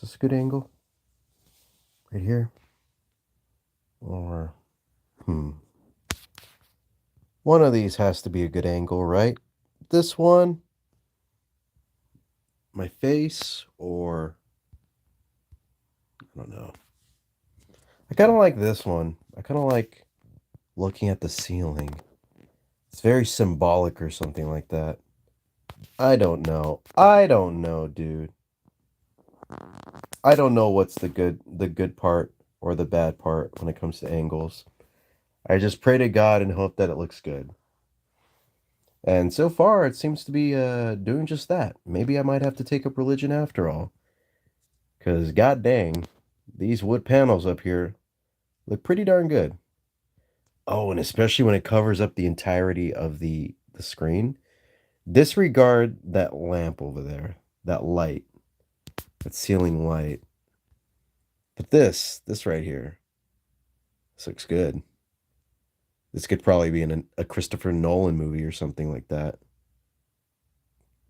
Is this a good angle? Right here? Or, hmm. One of these has to be a good angle, right? This one? My face? Or, I don't know. I kind of like this one. I kind of like looking at the ceiling. It's very symbolic or something like that. I don't know. I don't know, dude. I don't know what's the good part or the bad part when it comes to angles. I just pray to God and hope that it looks good. And so far, it seems to be doing just that. Maybe I might have to take up religion after all. Because, god dang, these wood panels up here look pretty darn good. Oh, and especially when it covers up the entirety of the screen. Disregard that lamp over there, that light, that ceiling light. But this right here, this looks good. This could probably be in a Christopher Nolan movie or something like that.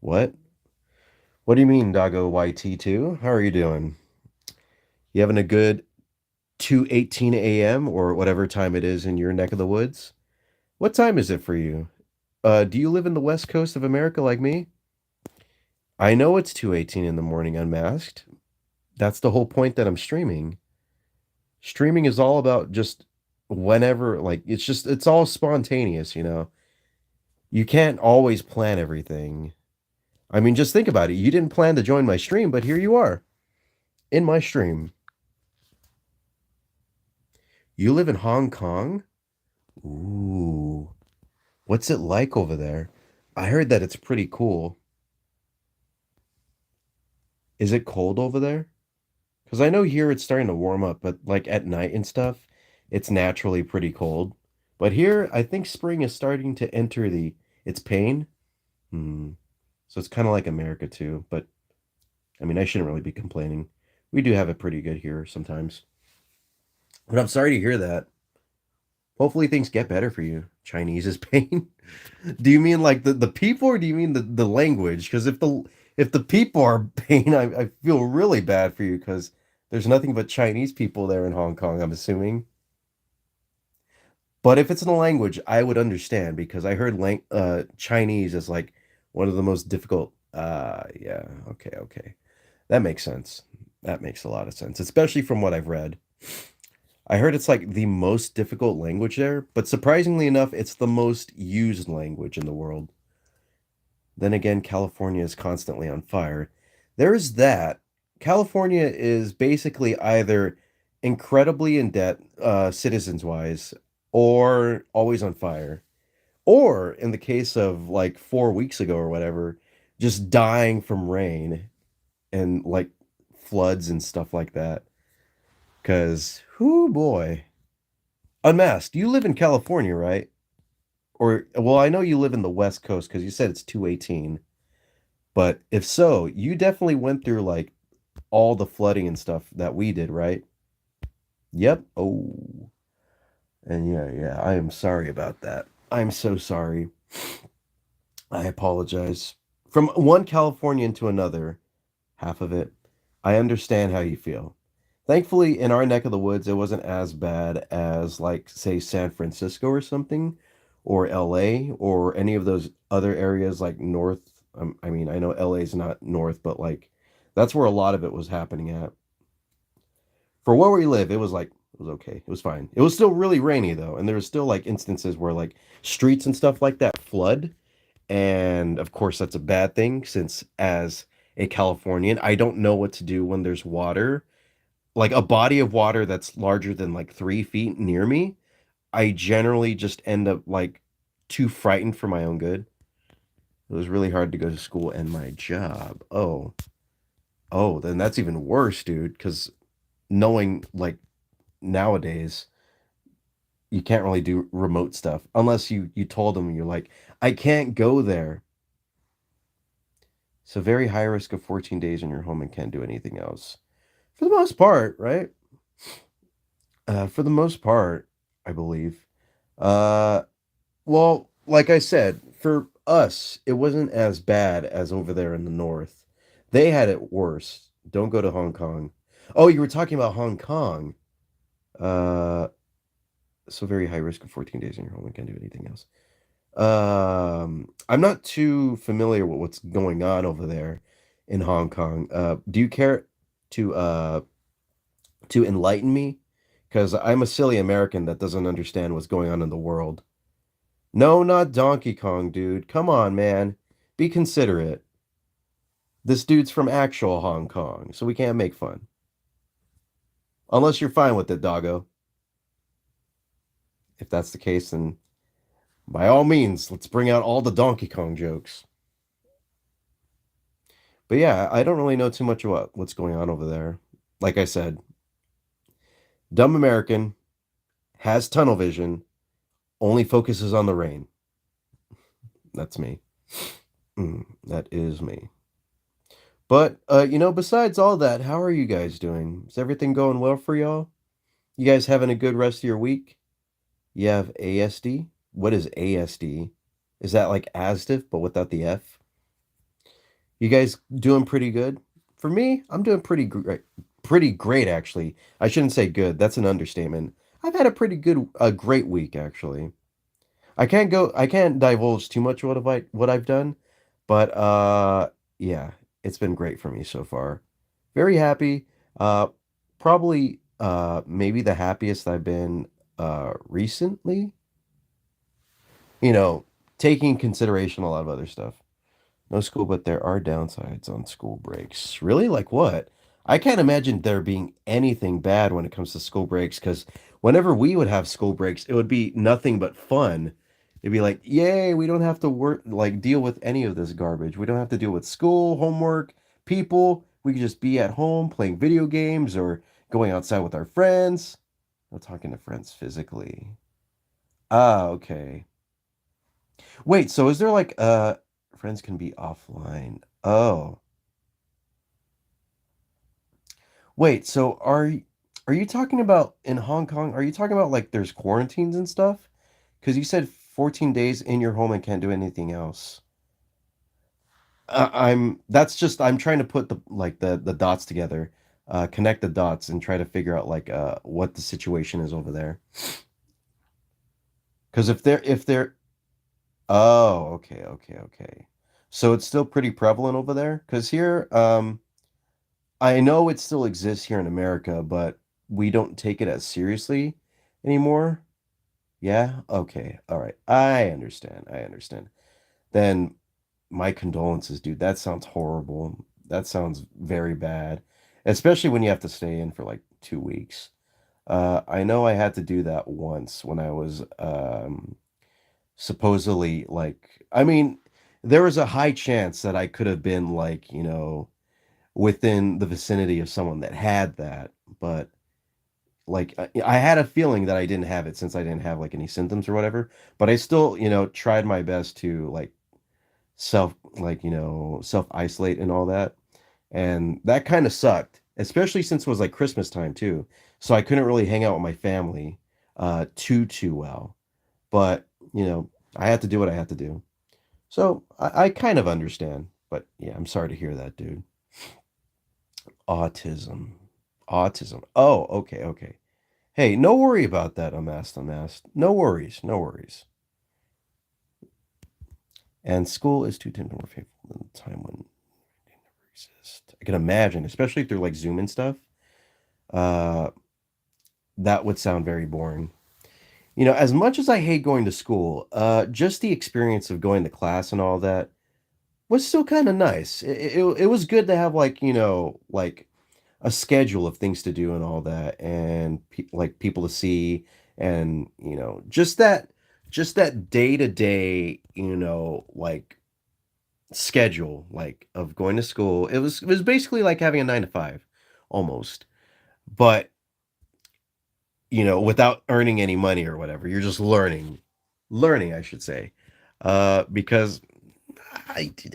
What? What do you mean, Doggo YT2? How are you doing? You having a good 2:18 a.m. or whatever time it is in your neck of the woods? What time is it for you? Do you live in the west coast of America like me? I know it's 2:18 in the morning unmasked. That's the whole point that I'm streaming. Streaming is all about just whenever, like, it's all spontaneous, you know? You can't always plan everything. I mean, just think about it. You didn't plan to join my stream, but here you are in my stream. You live in Hong Kong? Ooh. What's it like over there? I heard that it's pretty cool. Is it cold over there? Because I know here it's starting to warm up, but like at night and stuff, it's naturally pretty cold. But here, I think spring is starting to enter its pain. Hmm. So it's kind of like America too. But I mean, I shouldn't really be complaining. We do have it pretty good here sometimes. But I'm sorry to hear that. Hopefully things get better for you. Chinese is pain. Do you mean like the people or do you mean the language? Because if the people are pain, I feel really bad for you because there's nothing but Chinese people there in Hong Kong, I'm assuming. But if it's in the language, I would understand because I heard Chinese is like one of the most difficult. Yeah, okay, okay. That makes sense. That makes a lot of sense, especially from what I've read. I heard it's like the most difficult language there, but surprisingly enough, it's the most used language in the world. Then again, California is constantly on fire. There's that. California is basically either incredibly in debt, citizens wise, or always on fire. Or in the case of like 4 weeks ago or whatever, just dying from rain and like floods and stuff like that. Because, whoo boy. Unmasked, you live in California, right? Or, well, I know you live in the West Coast because you said it's 2:18. But if so, you definitely went through like all the flooding and stuff that we did, right? Yep. Oh, and yeah, I am sorry about that. I'm so sorry. I apologize. From one Californian to another, half of it, I understand how you feel. Thankfully, in our neck of the woods, it wasn't as bad as, like, say, San Francisco or something, or LA, or any of those other areas like north. I mean, I know LA is not north, but like that's where a lot of it was happening at. For where we live, it was like it was okay. It was fine. It was still really rainy though, and there was still like instances where like streets and stuff like that flood, and of course that's a bad thing since as a Californian, I don't know what to do when there's water, like a body of water that's larger than like 3 feet near me. I generally just end up like too frightened for my own good. It was really hard to go to school and my job. Oh, then that's even worse, dude, because knowing like nowadays you can't really do remote stuff unless you told them you're like, I can't go there. So very high risk of 14 days in your home and can't do anything else. For the most part, right? For the most part, I believe. Uh, well, like I said, for us, it wasn't as bad as over there in the north. They had it worse. Don't go to Hong Kong. Oh, you were talking about Hong Kong. Uh, so very high risk of 14 days in your home and can't do anything else. I'm not too familiar with what's going on over there in Hong Kong. Do you care to enlighten me? Because I'm a silly American that doesn't understand what's going on in the world. No, not Donkey Kong, dude. Come on, man. Be considerate. This dude's from actual Hong Kong, so we can't make fun. Unless you're fine with it, doggo. If that's the case, then by all means, let's bring out all the Donkey Kong jokes. But yeah, I don't really know too much about what's going on over there. Like I said, dumb American has tunnel vision, only focuses on the rain. That's me. That is me. But besides all that, how are you guys doing? Is everything going well for y'all? You guys having a good rest of your week? You have ASD? What is ASD? Is that like ASDIF but without the F? You guys doing pretty good? For me, I'm doing pretty great. Pretty great, actually. I shouldn't say good. That's an understatement. I've had a great week, actually. I can't divulge too much what I've done, but yeah, it's been great for me so far. Very happy. Uh, probably maybe the happiest I've been recently. You know, taking consideration a lot of other stuff. No school, but there are downsides on school breaks. Really? Like what? I can't imagine there being anything bad when it comes to school breaks because whenever we would have school breaks, it would be nothing but fun. It'd be like, yay, we don't have to work, like, deal with any of this garbage. We don't have to deal with school, homework, people. We could just be at home playing video games or going outside with our friends. Not talking to friends physically. Ah, okay. Wait, so is there like friends can be offline? Oh. Wait, so are you talking about in Hong Kong? Are you talking about like there's quarantines and stuff? Because you said 14 days in your home and can't do anything else. I'm trying to put the dots together, connect the dots and try to figure out like what the situation is over there. Because if they're oh, okay, okay, okay. So it's still pretty prevalent over there? Because here, I know it still exists here in America, but we don't take it as seriously anymore. Yeah? Okay. All right. I understand. I understand. Then my condolences, dude. That sounds horrible. That sounds very bad, especially when you have to stay in for like 2 weeks. I know I had to do that once when I was supposedly like, I mean, there was a high chance that I could have been like, within the vicinity of someone that had that, but like I had a feeling that I didn't have it since I didn't have like any symptoms or whatever, but I still, tried my best to like self isolate and all that. And that kind of sucked, especially since it was like Christmas time too. So I couldn't really hang out with my family too well. But, I had to do what I had to do. So I kind of understand. But yeah, I'm sorry to hear that, dude. Autism. Autism. Oh, okay, okay. Hey, no worry about that, Unmasked. No worries, no worries. And school is too tempting more faithful than the time when they never exist. I can imagine, especially through like Zoom and stuff. Uh, that would sound very boring. As much as I hate going to school, just the experience of going to class and all that was still kind of nice. It was good to have like, like a schedule of things to do and all that and like people to see and just that day to day like schedule like of going to school. It was basically like having a 9 to 5 almost, but without earning any money or whatever. You're just learning I should say, because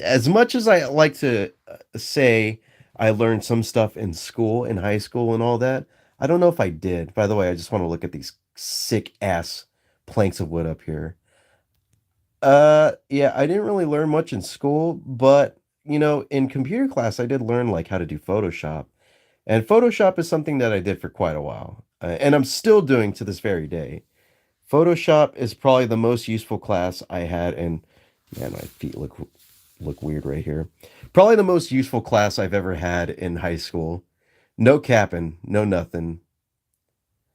as much as I like to say I learned some stuff in school, in high school, and all that, I don't know if I did. By the way, I just want to look at these sick ass planks of wood up here. Yeah, I didn't really learn much in school, but in computer class, I did learn like how to do Photoshop. And Photoshop is something that I did for quite a while, and I'm still doing to this very day. Photoshop is probably the most useful class I had, and man, my feet look weird right here. Probably the most useful class I've ever had in high school. No capping, no nothing.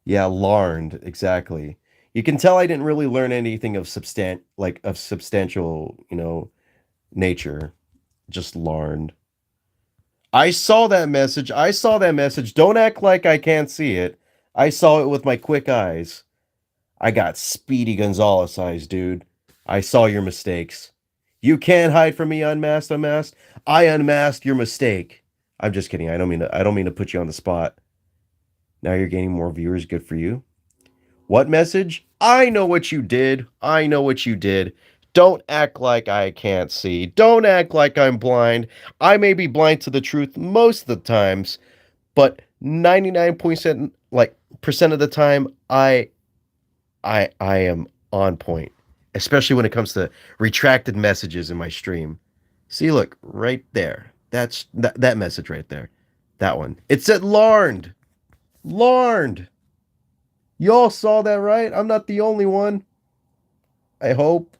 Yeah, larned, exactly. You can tell I didn't really learn anything of substantial, nature. Just larned. I saw that message. I saw that message. Don't act like I can't see it. I saw it with my quick eyes. I got Speedy Gonzalez eyes, dude. I saw your mistakes. You can't hide from me, unmasked. I unmasked your mistake. I'm just kidding. I don't mean to put you on the spot. Now you're gaining more viewers. Good for you. What message? I know what you did. I know what you did. Don't act like I can't see. Don't act like I'm blind. I may be blind to the truth most of the times, but 99% percent of the time I am on point, especially when it comes to retracted messages in my stream. See, look, right there. That's that message right there. That one. It said Larned. Larned. Y'all saw that, right? I'm not the only one. I hope.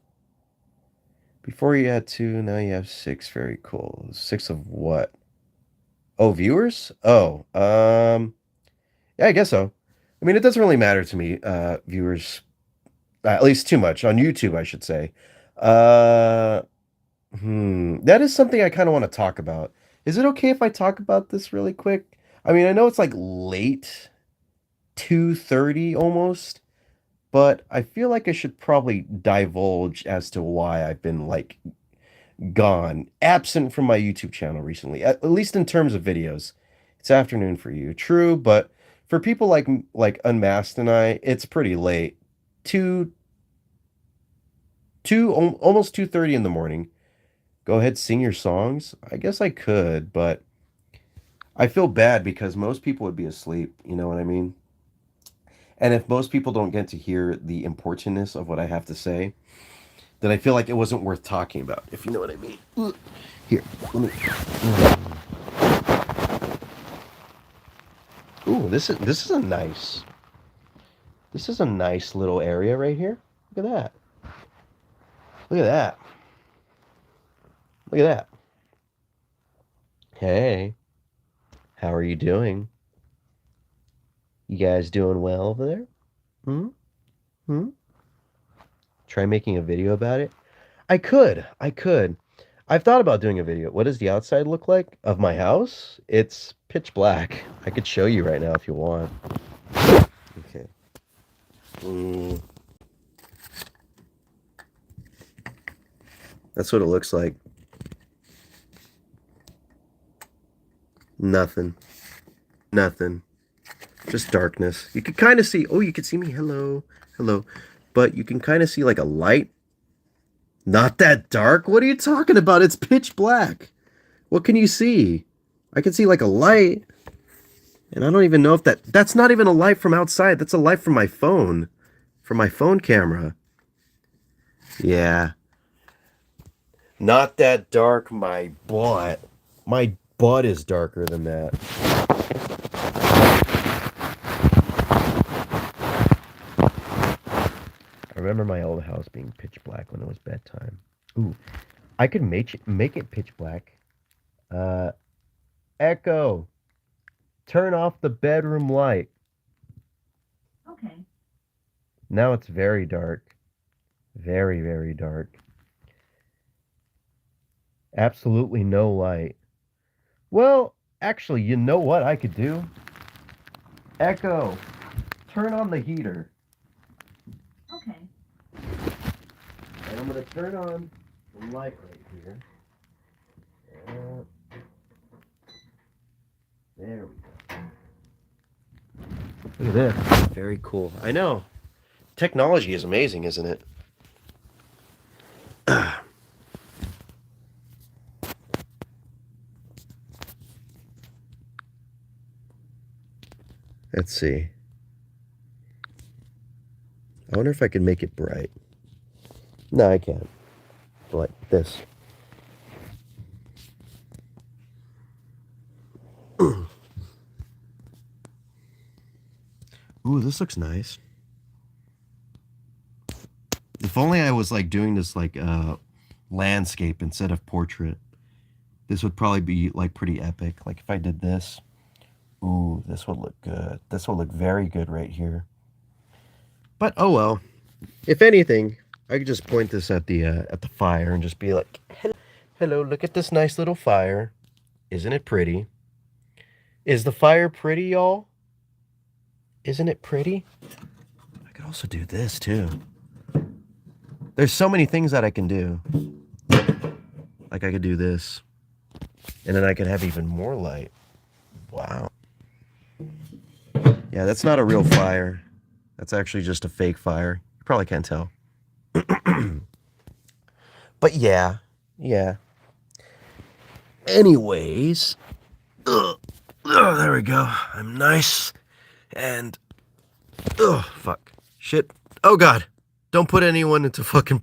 Before you had two, now you have six. Very cool. Six of what? Oh, viewers? Oh, yeah, I guess so. I mean, it doesn't really matter to me, viewers, at least too much on YouTube, I should say. Uh, that is something I kind of want to talk about. Is it okay if I talk about this really quick? I mean, I know it's like late 2:30 almost, but I feel like I should probably divulge as to why I've been like gone, absent from my YouTube channel recently, at least in terms of videos. It's afternoon for you, true, but for people like Unmasked and I, it's pretty late. 2 almost 2:30 in the morning. Go ahead, sing your songs. I guess I could, but I feel bad because most people would be asleep, you know what I mean? And if most people don't get to hear the importantness of what I have to say, then I feel like it wasn't worth talking about, if you know what I mean. Here, let me. Ooh, this is a nice little area right here. Look at that. Look at that. Look at that. Hey, how are you doing? You guys doing well over there? Hmm? Hmm? Try making a video about it? I could. I could. I've thought about doing a video. What does the outside look like of my house? It's pitch black. I could show you right now if you want. Okay. Mm, that's what it looks like. Nothing. Nothing. Just darkness. You can kind of see. Oh, you can see me. Hello. Hello. But you can kind of see like a light. Not that dark. What are you talking about? It's pitch black. What can you see? I can see like a light. And I don't even know if that's not even a light from outside. That's a light from my phone. From my phone camera. Yeah. Not that dark, my butt. My butt is darker than that. I remember my old house being pitch black when it was bedtime. Ooh, I could make it pitch black. Uh, Echo, turn off the bedroom light. Okay. Now it's very dark. Very, very dark. Absolutely no light. Well, actually, you know what I could do? Echo, turn on the heater. Okay. And I'm going to turn on the light right here. There we go. Look at this. Very cool. I know. Technology is amazing, isn't it? Let's see. I wonder if I can make it bright. No, I can't. Like this. Ooh, this looks nice. If only I was like doing this like landscape instead of portrait. This would probably be like pretty epic. Like if I did this. Ooh, this would look good. This will look very good right here. But oh well. If anything, I could just point this at the fire and just be like, hello, look at this nice little fire. Isn't it pretty? Is the fire pretty, y'all? Isn't it pretty? I could also do this too. There's so many things that I can do. Like I could do this. And then I could have even more light. Wow. Yeah, that's not a real fire. That's actually just a fake fire. You probably can't tell. But yeah. Anyways. There we go. I'm nice. And fuck. Shit. Oh god. Don't put anyone into fucking...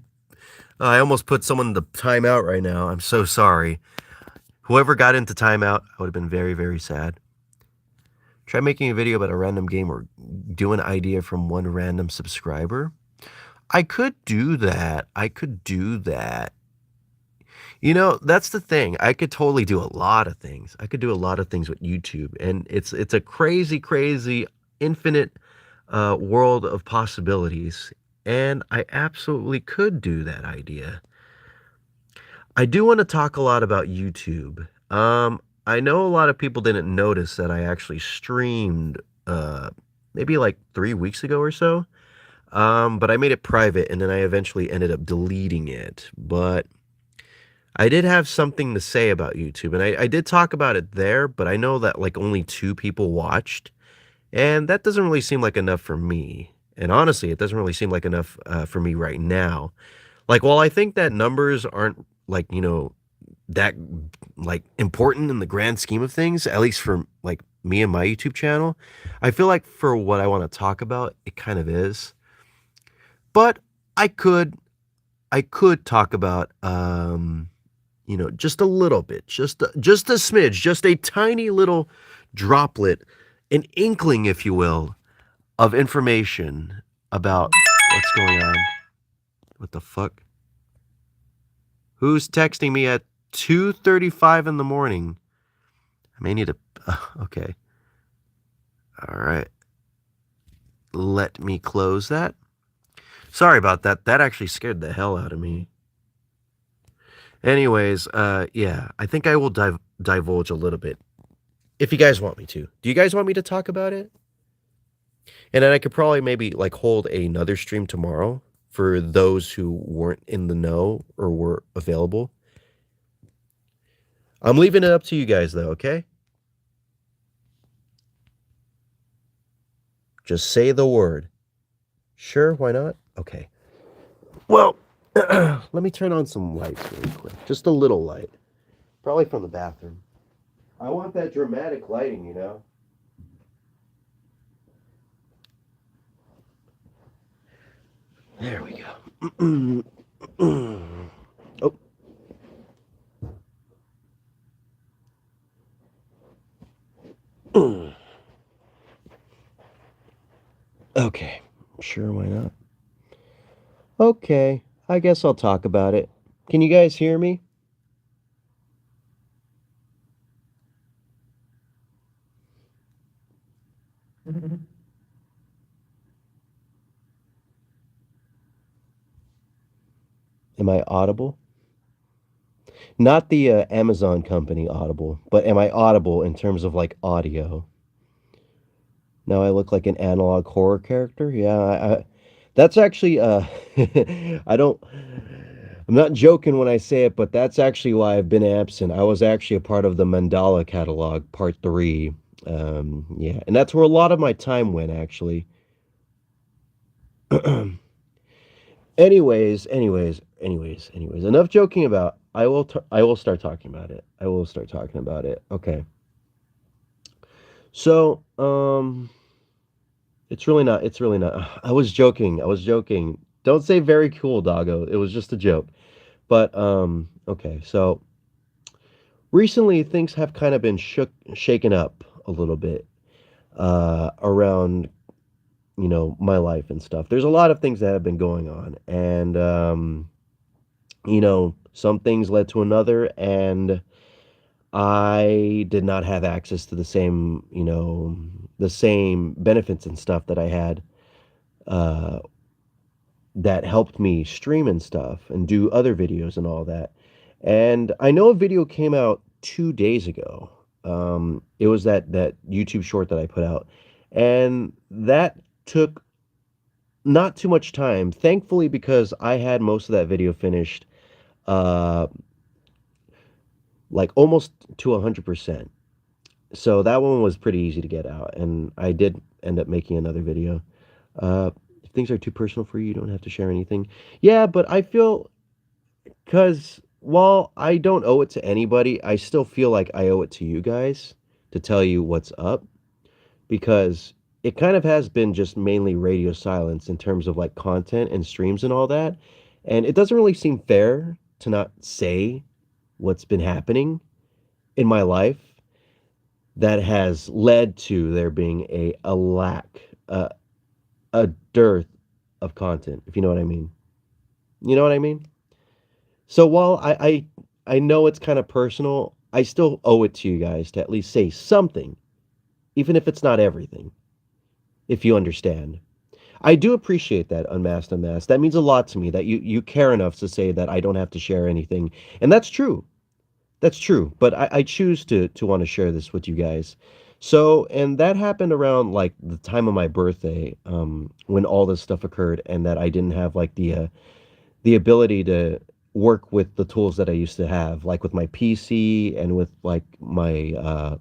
I almost put someone into timeout right now. I'm so sorry. Whoever got into timeout, I would have been very, very sad. Try making a video about a random game or do an idea from one random subscriber. I could do that. You know, that's the thing. I could totally do a lot of things. I could do a lot of things with YouTube. And it's a crazy, crazy, infinite world of possibilities. And I absolutely could do that idea. I do want to talk a lot about YouTube. I know a lot of people didn't notice that I actually streamed maybe like 3 weeks ago or so. But I made it private and then I eventually ended up deleting it. But I did have something to say about YouTube, and I did talk about it there, but I know that like only 2 people watched, and that doesn't really seem like enough for me. And honestly, it doesn't really seem like enough for me right now. Like, while I think that numbers aren't like, you know, that like important in the grand scheme of things, at least for like me and my YouTube channel, I feel like for what I want to talk about, it kind of is. But I could talk about you know, just a little bit, just a smidge, just a tiny little droplet, an inkling, if you will, of information about what's going on. What the fuck? Who's texting me at 2:35 in the morning? I may need to... okay. All right. Let me close that. Sorry about that. That actually scared the hell out of me. Anyways, yeah, I think I will divulge a little bit. If you guys want me to. Do you guys want me to talk about it? And then I could probably maybe like hold another stream tomorrow for those who weren't in the know or were available. I'm leaving it up to you guys though, okay? Just say the word. Sure, why not? Okay. Well, let me turn on some lights really quick. Just a little light. Probably from the bathroom. I want that dramatic lighting, you know? There we go. Oh. Okay. Sure, why not? Okay. I guess I'll talk about it. Can you guys hear me? Am I audible? Not the Amazon company Audible, but am I audible in terms of like audio? Now I look like an analog horror character? Yeah, that's actually I'm not joking when I say it, but that's actually why I've been absent. I was actually a part of the Mandala catalog, part 3. Yeah, and that's where a lot of my time went actually. Anyways, enough joking about. I will start talking about it. Okay. So, it's really not. I was joking. Don't say very cool, doggo. It was just a joke. But okay. So, recently things have kind of been shaken up a little bit around my life and stuff. There's a lot of things that have been going on, and some things led to another, and I did not have access to the same benefits and stuff that I had uh that helped me stream and stuff and do other videos and all that. And I know a video came out 2 days ago. It was that YouTube short that I put out, and that took not too much time, thankfully, because I had most of that video finished, uh, like, almost to 100%. So that one was pretty easy to get out, and I did end up making another video. If things are too personal for you, you don't have to share anything. Yeah, but I feel, because while I don't owe it to anybody, I still feel like I owe it to you guys to tell you what's up, because it kind of has been just mainly radio silence in terms of like content and streams and all that. And it doesn't really seem fair to not say what's been happening in my life that has led to there being a lack, a dearth of content, if you know what I mean. You know what I mean? So while I know it's kind of personal, I still owe it to you guys to at least say something, even if it's not everything, if you understand. I do appreciate that, Unmasked Unmasked. That means a lot to me that you care enough to say that I don't have to share anything. And that's true. That's true. But I choose to want to share this with you guys. So, and that happened around like the time of my birthday, when all this stuff occurred, and that I didn't have like the ability to work with the tools that I used to have, like with my PC and with like my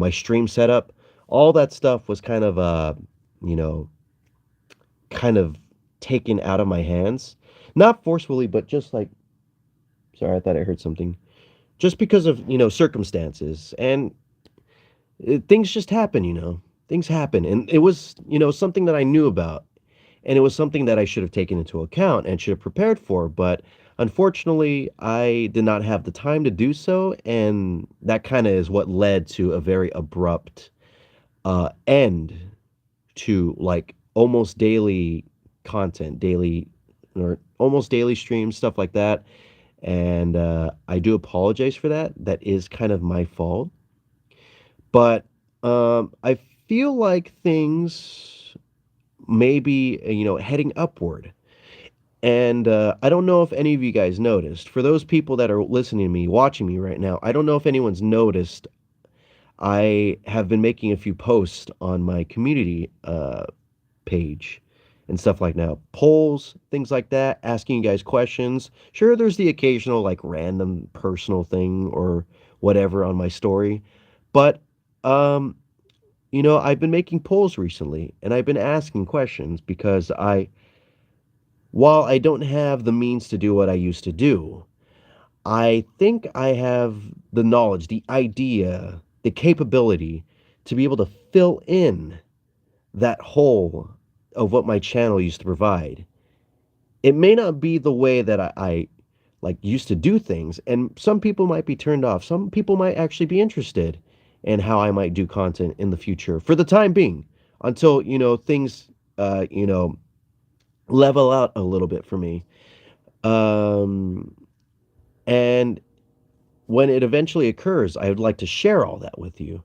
stream setup. All that stuff was you know, kind of taken out of my hands. Not forcefully, but just like, sorry, I thought I heard something. Just because of, circumstances. And things just happen. Things happen. And it was, something that I knew about. And it was something that I should have taken into account and should have prepared for. But unfortunately, I did not have the time to do so. And that kind of is what led to a very abrupt end to like almost daily content, daily or almost daily streams, stuff like that. And I do apologize for that. That is kind of my fault. But I feel like things may be, heading upward. And I don't know if any of you guys noticed. For those people that are listening to me, watching me right now, I don't know if anyone's noticed. I have been making a few posts on my community page and stuff like now. Polls, things like that, asking you guys questions. Sure, there's the occasional like random personal thing or whatever on my story. But um, I've been making polls recently and I've been asking questions because while I don't have the means to do what I used to do, I think I have the knowledge, the idea, the capability to be able to fill in that hole of what my channel used to provide. It may not be the way that I like used to do things, and some people might be turned off. Some people might actually be interested in how I might do content in the future for the time being until, things level out a little bit for me. Um and when it eventually occurs, I would like to share all that with you.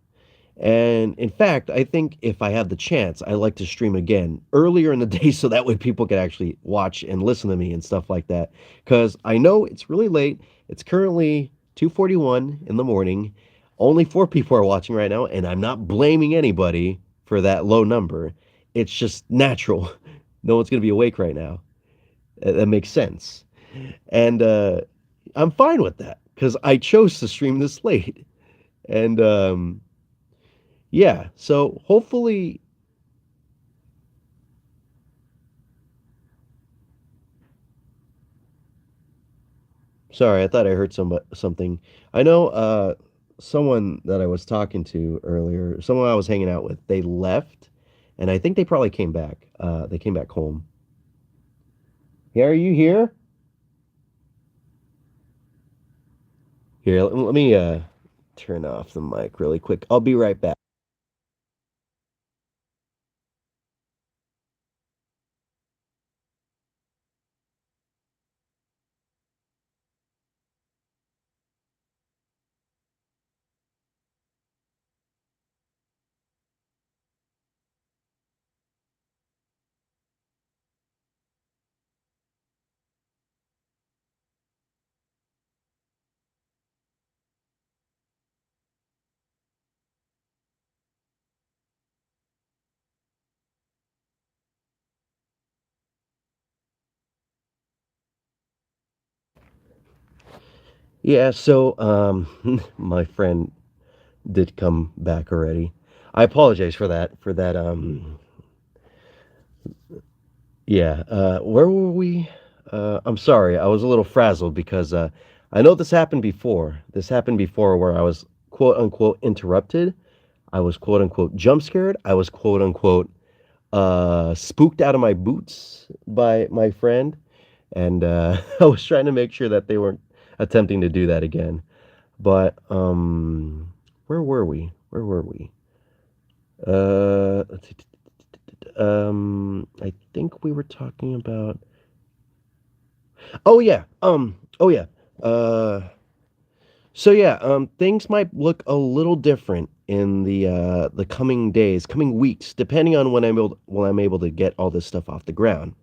And in fact, I think if I have the chance, I like to stream again earlier in the day so that way people can actually watch and listen to me and stuff like that. Because I know it's really late. It's currently 2:41 in the morning. Only four people are watching right now, and I'm not blaming anybody for that low number. It's just natural. No one's going to be awake right now. That makes sense. And I'm fine with that because I chose to stream this late. And yeah, so hopefully, sorry, I thought I heard something. I know someone that I was talking to earlier, someone I was hanging out with, they left and I think they probably came back. They came back home. Yeah, are you here? Here, let me turn off the mic really quick. I'll be right back. Yeah, so my friend did come back already. I apologize for that yeah, where were we? I'm sorry, I was a little frazzled because I know this happened before. This happened before where I was quote unquote interrupted. I was quote unquote jump scared. I was quote unquote spooked out of my boots by my friend, and I was trying to make sure that they weren't attempting to do that again. But where were we? Where were we? Let's see. I think we were talking about. Oh yeah. Oh yeah. Uh. So yeah. Things might look a little different in the coming days, coming weeks, depending on when I'm able to get all this stuff off the ground.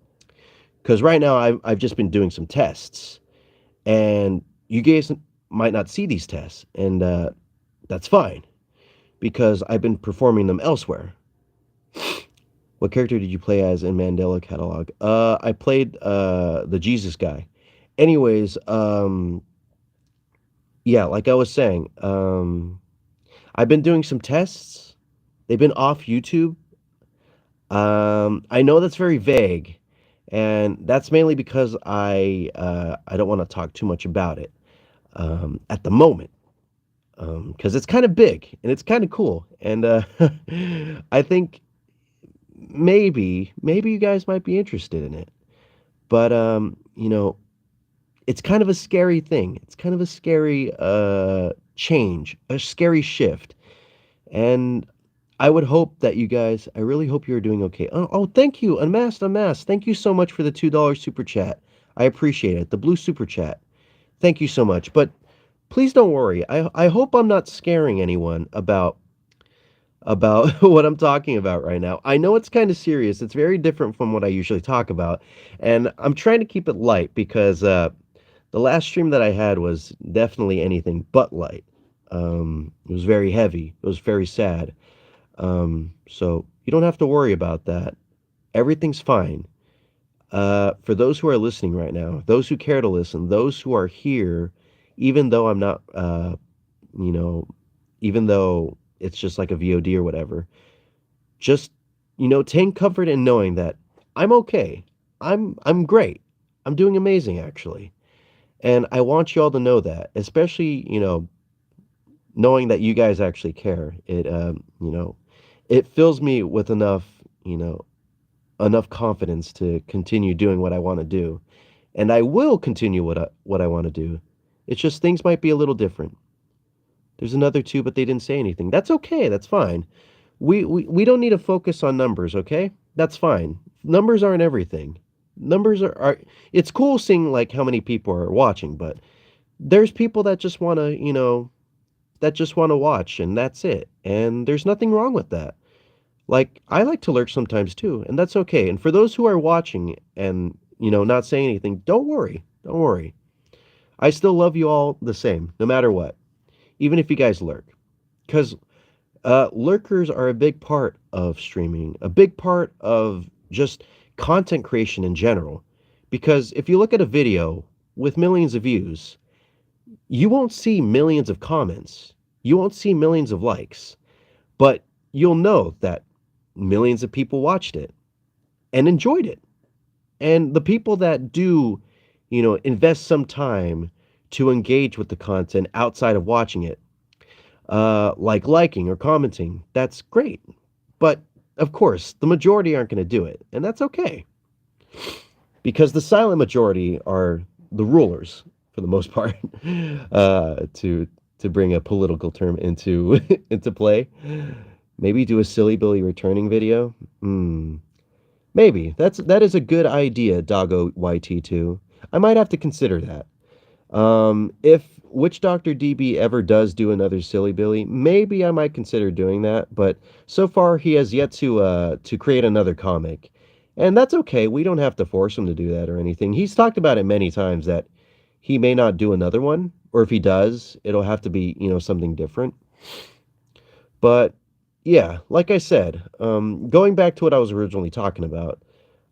Because right now I've just been doing some tests, and you guys might not see these tests, and that's fine because I've been performing them elsewhere. What character did you play as in Mandela Catalog? I played the Jesus guy. Anyways, yeah, like I was saying, I've been doing some tests. They've been off YouTube. I know that's very vague, and that's mainly because I don't want to talk too much about it at the moment, because it's kind of big and it's kind of cool, and I think maybe you guys might be interested in it. But it's kind of a scary thing. It's kind of a scary change, a scary shift. And I would hope that you guys, I really hope you're doing okay. Oh, thank you. Unmasked. Thank you so much for the $2 super chat. I appreciate it. The blue super chat. Thank you so much. But please don't worry. I hope I'm not scaring anyone about what I'm talking about right now. I know it's kind of serious. It's very different from what I usually talk about. And I'm trying to keep it light because the last stream that I had was definitely anything but light. It was very heavy. It was very sad. So you don't have to worry about that. Everything's fine. For those who are listening right now, those who care to listen, those who are here, even though I'm not, you know, even though it's just like a VOD or whatever, just, take comfort in knowing that I'm okay. I'm great. I'm doing amazing actually. And I want you all to know that, especially, knowing that you guys actually care. It fills me with enough confidence to continue doing what I want to do. And I will continue what I want to do. It's just things might be a little different. There's another two, but they didn't say anything. That's okay. That's fine. We don't need to focus on numbers, okay? That's fine. Numbers aren't everything. Numbers are it's cool seeing like how many people are watching, but there's people that just want to, watch and that's it. And there's nothing wrong with that. Like I like to lurk sometimes too, and that's okay. And for those who are watching and, not saying anything, don't worry. Don't worry. I still love you all the same, no matter what. Even if you guys lurk. Cuz lurkers are a big part of streaming, a big part of just content creation in general. Because if you look at a video with millions of views, you won't see millions of comments. You won't see millions of likes. But you'll know that millions of people watched it and enjoyed it. And the people that do, invest some time to engage with the content outside of watching it, like liking or commenting, that's great. But of course, the majority aren't going to do it, and that's okay because the silent majority are the rulers for the most part. To bring a political term into into play, maybe do a silly Billy returning video. Maybe that is a good idea, Doggo YT2. I might have to consider that. If Witch Doctor DB ever does do another Silly Billy, maybe I might consider doing that. But so far, he has yet to create another comic, and that's okay. We don't have to force him to do that or anything. He's talked about it many times that he may not do another one, or if he does, it'll have to be something different. But yeah, like I said, going back to what I was originally talking about,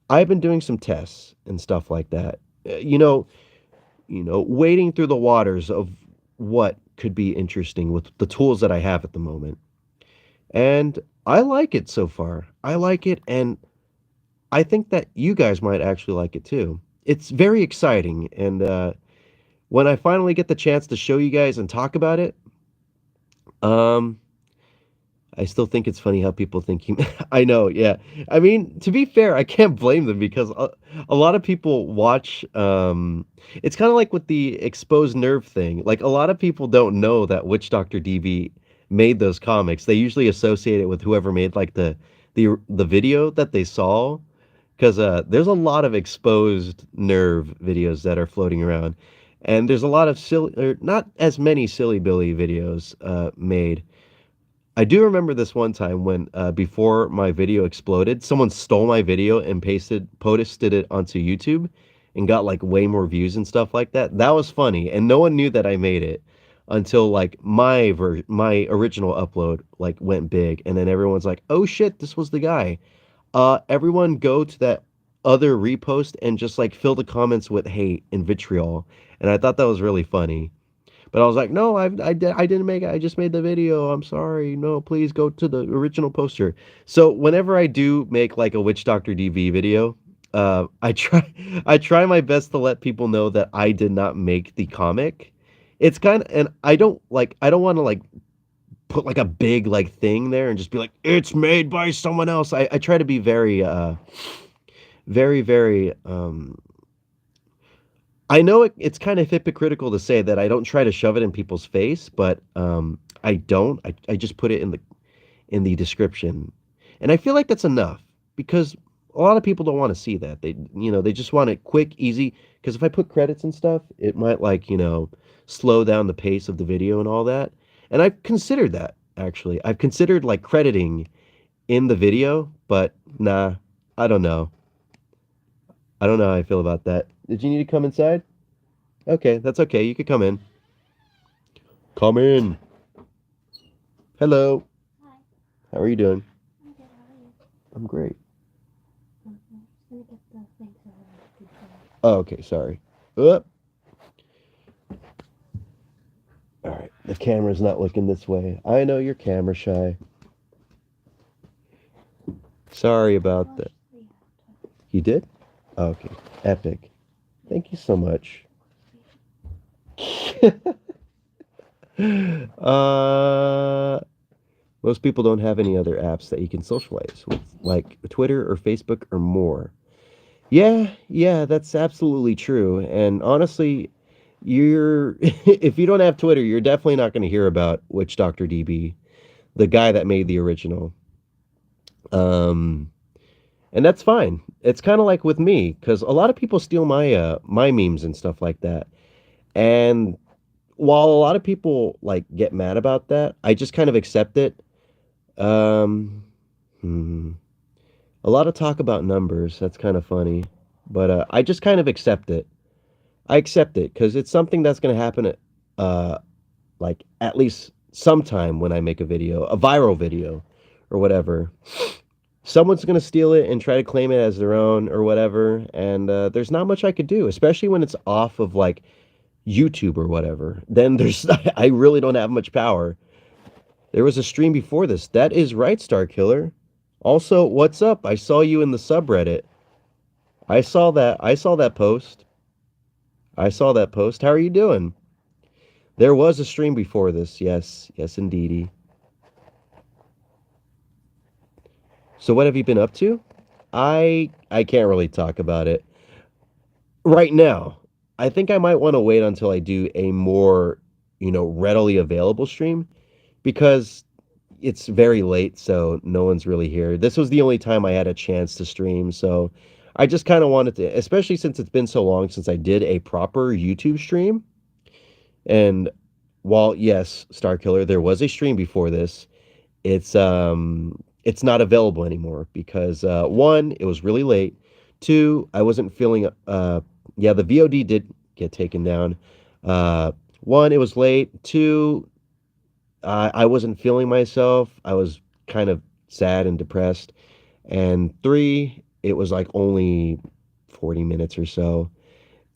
I've been doing some tests and stuff like that. Wading through the waters of what could be interesting with the tools that I have at the moment. And I like it so far. I like it, and I think that you guys might actually like it too. It's very exciting, and when I finally get the chance to show you guys and talk about it, um, I still think it's funny how people think he I know, yeah. I mean, to be fair, I can't blame them because a lot of people watch, it's kinda like with the exposed nerve thing. Like, a lot of people don't know that Witch Doctor DB made those comics. They usually associate it with whoever made, like, the video that they saw. 'Cause, there's a lot of exposed nerve videos that are floating around, and there's a lot of silly or not as many Silly Billy videos, made. I do remember this one time when, before my video exploded, someone stole my video and posted it onto YouTube and got, like, way more views and stuff like that. That was funny, and no one knew that I made it until, like, my original upload, like, went big, and then everyone's like, "Oh shit, this was the guy." Everyone go to that other repost and just, like, fill the comments with hate and vitriol, and I thought that was really funny. But I was like, "No, I didn't make it. I just made the video. I'm sorry. No, please go to the original poster." So whenever I do make like a Witch Doctor DV video, I try I try my best to let people know that I did not make the comic. It's kind of, and I don't want to like put like a big like thing there and just be like it's made by someone else. I try to be very very I know it's kind of hypocritical to say that I don't try to shove it in people's face, but I don't. I just put it in the description, and I feel like that's enough because a lot of people don't want to see that. They just want it quick, easy. Because if I put credits and stuff, it might like slow down the pace of the video and all that. And I've considered that actually. I've considered like crediting in the video, but nah, I don't know. I don't know how I feel about that. Did you need to come inside? Okay, that's okay. You could come in. Come in. Hello. Hi, How are you doing? I'm good. How are you? I'm great. I'm just gonna get the thing so I can Oh, okay, sorry. Up. All right, the camera's not looking this way. I know you're camera shy. Sorry about that. You did? Okay, epic. Thank you so much. uh, Most people don't have any other apps that you can socialize with, like Twitter or Facebook or more. Yeah, that's absolutely true. And honestly, you're if you don't have Twitter, you're definitely not going to hear about Witch Doctor DB, the guy that made the original. Um, and that's fine. It's kind of like with me, because a lot of people steal my memes and stuff like that. And while a lot of people like get mad about that, I just kind of accept it. Um, hmm, a lot of talk about numbers. That's kind of funny, but I just kind of accept it. I accept it because it's something that's going to happen. Uh, like at least sometime when I make a viral video, or whatever. Someone's going to steal it and try to claim it as their own or whatever, and there's not much I could do, especially when it's off of like YouTube or whatever. Then there's I really don't have much power. There was a stream before this. That is right, Star Killer. Also, what's up? I saw you in the subreddit. I saw that. I saw that post. I saw that post. How are you doing? There was a stream before this. Yes, yes, indeedy. So what have you been up to? I can't really talk about it right now. I think I might want to wait until I do a more, readily available stream because it's very late, so no one's really here. This was the only time I had a chance to stream, so I just kind of wanted to, especially since it's been so long since I did a proper YouTube stream. And while yes, Star Killer, there was a stream before this, it's not available anymore because one, it was really late. Two, I wasn't feeling yeah, the VOD did get taken down. One, it was late. Two, I wasn't feeling myself. I was kind of sad and depressed. And three, it was like only 40 minutes or so.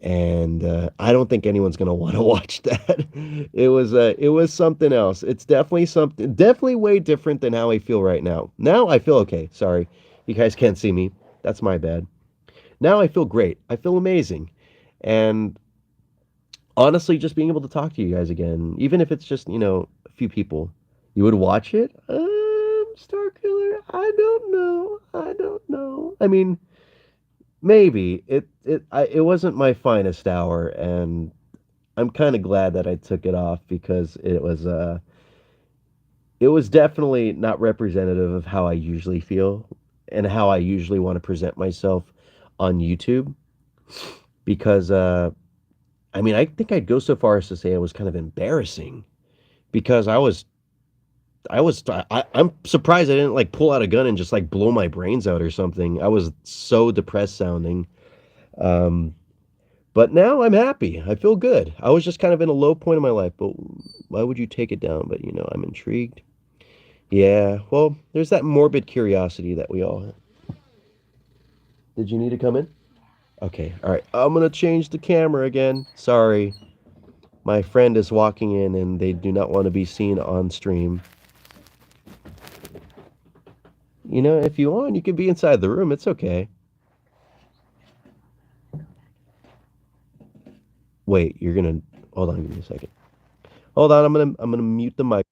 and I don't think anyone's gonna want to watch that. It was something else. It's definitely something, definitely way different than how I feel right now. Now I feel okay. Sorry, you guys can't see me. That's my bad. Now I feel great. I feel amazing, and honestly, just being able to talk to you guys again, even if it's just a few people, you would watch it. Star Killer. I don't know. I don't know. I mean, maybe it wasn't my finest hour, and I'm kind of glad that I took it off because it was definitely not representative of how I usually feel and how I usually want to present myself on YouTube because I mean, I think I'd go so far as to say it was kind of embarrassing because I'm surprised I didn't like pull out a gun and just like blow my brains out or something. I was so depressed sounding. Um, but now I'm happy. I feel good. I was just kind of in a low point in my life, but why would you take it down? But I'm intrigued. Yeah, well, there's that morbid curiosity that we all have. Did you need to come in? Okay, all right. I'm gonna change the camera again. Sorry. My friend is walking in and they do not want to be seen on stream. If you want, you can be inside the room. It's okay. Wait, you're gonna hold on, give me a second. Hold on, I'm gonna mute the mic.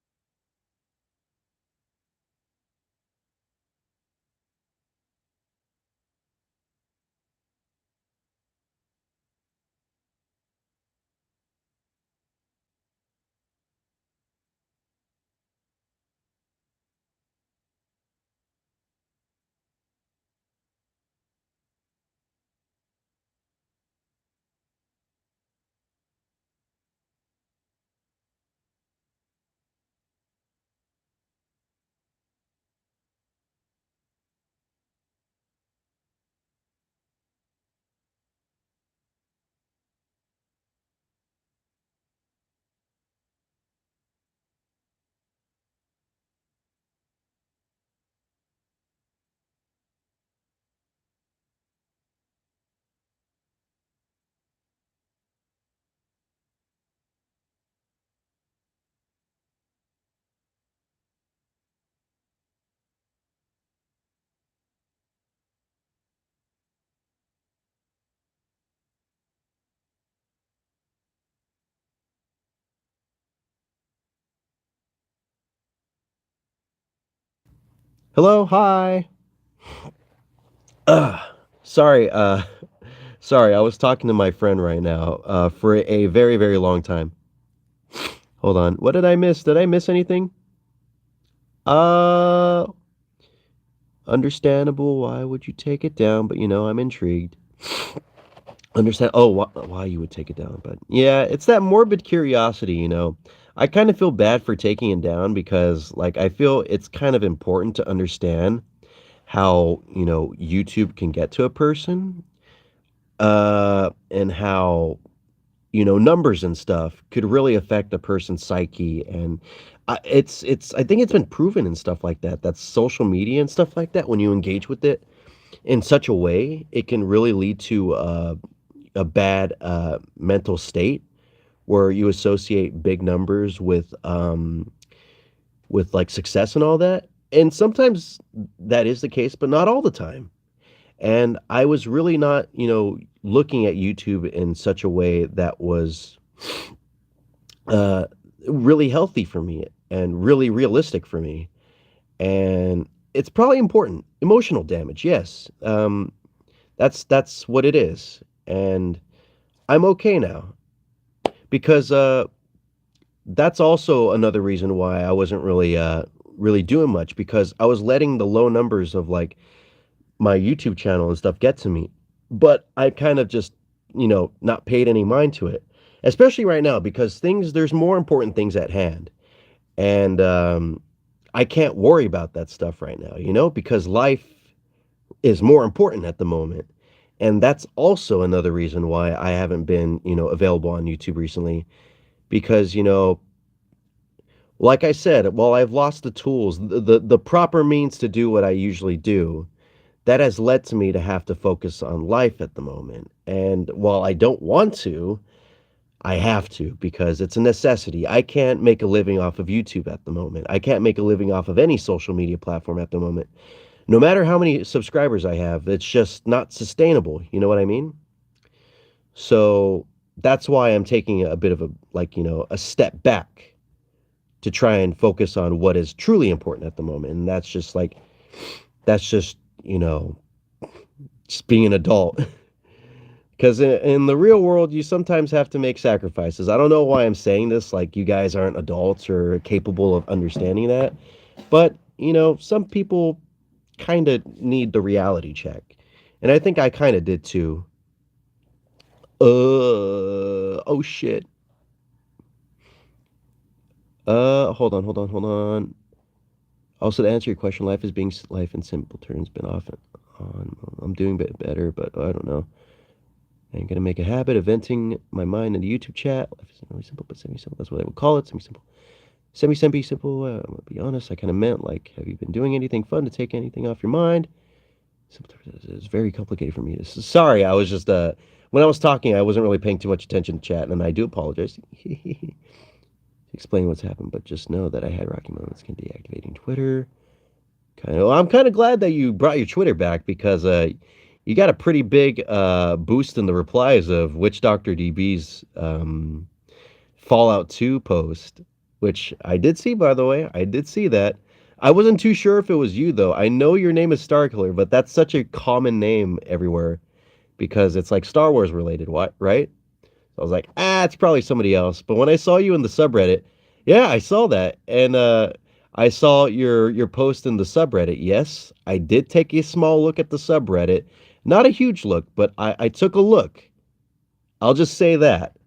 Hello, hi. Uh, sorry, sorry, I was talking to my friend right now, for a very, very long time. Hold on. What did I miss? Did I miss anything? Uh, Understandable. Why would you take it down? But I'm intrigued. Understand? Oh, why you would take it down? But yeah, it's that morbid curiosity. I kind of feel bad for taking it down because, like, I feel it's kind of important to understand how YouTube can get to a person, and how numbers and stuff could really affect a person's psyche. And I think it's been proven and stuff like that. That social media and stuff like that, when you engage with it in such a way, it can really lead to a bad mental state where you associate big numbers with like success and all that. And sometimes that is the case, but not all the time. And I was really not, looking at YouTube in such a way that was uh, really healthy for me and really realistic for me. And it's probably important. Emotional damage, yes. That's what it is. And I'm okay now because that's also another reason why I wasn't really doing much, because I was letting the low numbers of like my YouTube channel and stuff get to me. But I kind of just, not paid any mind to it. Especially right now because there's more important things at hand. And I can't worry about that stuff right now, because life is more important at the moment. And that's also another reason why I haven't been, available on YouTube recently because, like I said, while I've lost the tools, the proper means to do what I usually do, that has led to me to have to focus on life at the moment. And while I don't want to, I have to because it's a necessity. I can't make a living off of YouTube at the moment. I can't make a living off of any social media platform at the moment. No matter how many subscribers I have, it's just not sustainable. You know what I mean? So that's why I'm taking a bit of a, like, a step back to try and focus on what is truly important at the moment. And that's just, just being an adult. Because in the real world, you sometimes have to make sacrifices. I don't know why I'm saying this, like you guys aren't adults or capable of understanding that. But, some people kind of need the reality check. And I think I kind of did too. Oh shit. Hold on. Also, to answer your question, life in simple terms been off and on. I'm doing a bit better, but I don't know. I'm gonna make a habit of venting my mind in the YouTube chat. Life isn't really simple, but semi-simple. That's what I would call it. Semi-simple. Semi-simple. I'm gonna be honest. I kind of meant like, have you been doing anything fun to take anything off your mind? Simple terms is very complicated for me. Sorry, I was just when I was talking, I wasn't really paying too much attention to chat, and I do apologize. Explain what's happened, but just know that I had rocky moments in deactivating Twitter. I'm kind of glad that you brought your Twitter back because you got a pretty big boost in the replies of Witch Doctor DB's Fallout 2 post, which I did see, by the way. I did see that. I wasn't too sure if it was you, though. I know your name is Starkiller, but that's such a common name everywhere because it's like Star Wars related, right? So I was like, it's probably somebody else. But when I saw you in the subreddit, yeah, I saw that. And I saw your post in the subreddit. Yes, I did take a small look at the subreddit. Not a huge look, but I took a look. I'll just say that.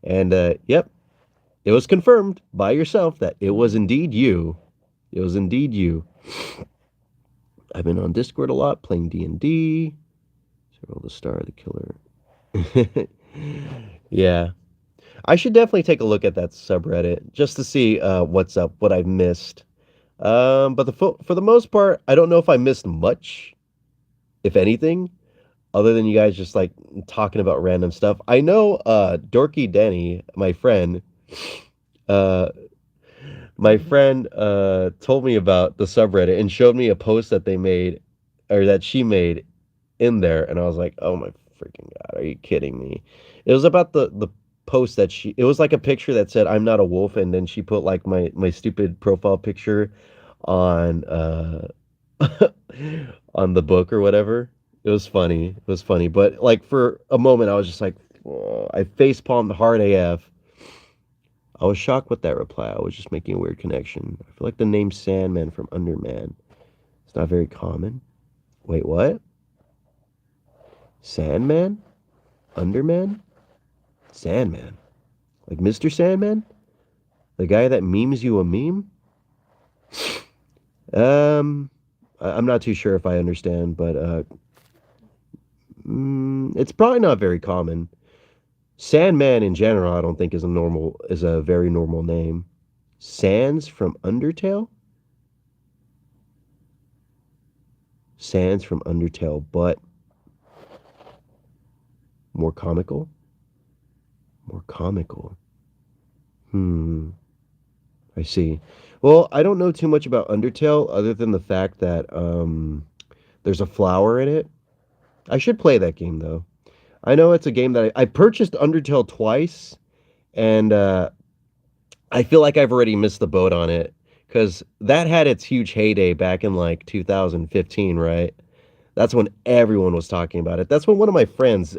And yep, it was confirmed by yourself that it was indeed you. It was indeed you. I've been on Discord a lot playing D&D. Roll the star, the killer. Yeah. I should definitely take a look at that subreddit just to see what's up, what I've missed. But for the most part, I don't know if I missed much, if anything, other than you guys just like talking about random stuff. I know Dorky Denny, my friend, told me about the subreddit and showed me a post that they made or that she made in there, and I was like, oh my freaking god, are you kidding me? It was about the post that it was like a picture that said I'm not a wolf, and then she put like my stupid profile picture on on the book or whatever. It was funny, but like for a moment I was just like, whoa, I face palmed hard AF. I was shocked with that reply. I was just making a weird connection. I feel like the name Sandman from Underman, it's not very common. Wait, what? Sandman? Underman? Sandman? Like Mr. Sandman? The guy that memes you a meme? I'm not too sure if I understand, but it's probably not very common. Sandman in general, I don't think is a very normal name. Sans from Undertale? Sans from Undertale, but more comical? More comical. I see. Well, I don't know too much about Undertale other than the fact that there's a flower in it. I should play that game, though. I know it's a game that I purchased Undertale twice, and I feel like I've already missed the boat on it, because that had its huge heyday back in, like, 2015, right? That's when everyone was talking about it. That's when one of my friends,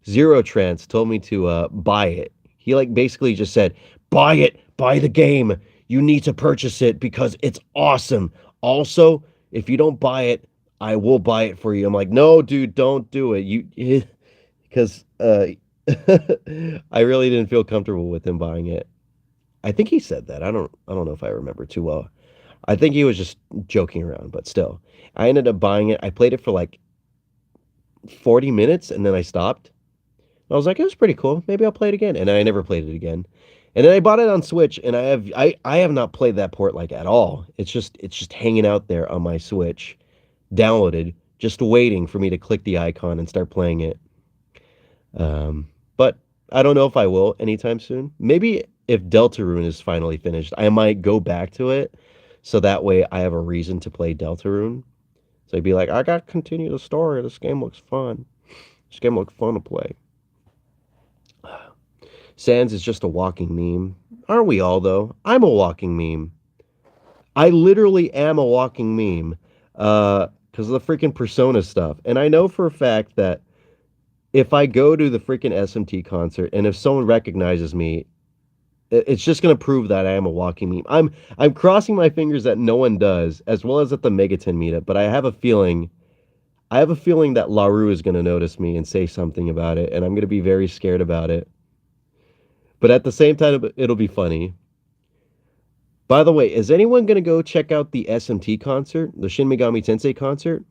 Zero Trance, told me to buy it. He, like, basically just said, buy it, buy the game. You need to purchase it because it's awesome. Also, if you don't buy it, I will buy it for you. I'm like, no, dude, don't do it. Because I really didn't feel comfortable with him buying it. I think he said that. I don't know if I remember too well. I think he was just joking around, but still. I ended up buying it. I played it for like 40 minutes and then I stopped. I was like, it was pretty cool. Maybe I'll play it again. And I never played it again. And then I bought it on Switch, and I have not played that port like at all. It's just hanging out there on my Switch, downloaded, just waiting for me to click the icon and start playing it. But I don't know if I will anytime soon. Maybe if Deltarune is finally finished, I might go back to it, so that way I have a reason to play Deltarune. So I'd be like, I gotta continue the story. This game looks fun. This game looks fun to play. Sans is just a walking meme. Aren't we all, though? I'm a walking meme. I literally am a walking meme because of the freaking Persona stuff. And I know for a fact that if I go to the freaking SMT concert and if someone recognizes me, it's just going to prove that I am a walking meme. I'm crossing my fingers that no one does, as well as at the Megaton meetup, but I have a feeling that LaRue is going to notice me and say something about it, and I'm going to be very scared about it. But at the same time, it'll be funny. By the way, is anyone going to go check out the SMT concert, the Shin Megami Tensei concert?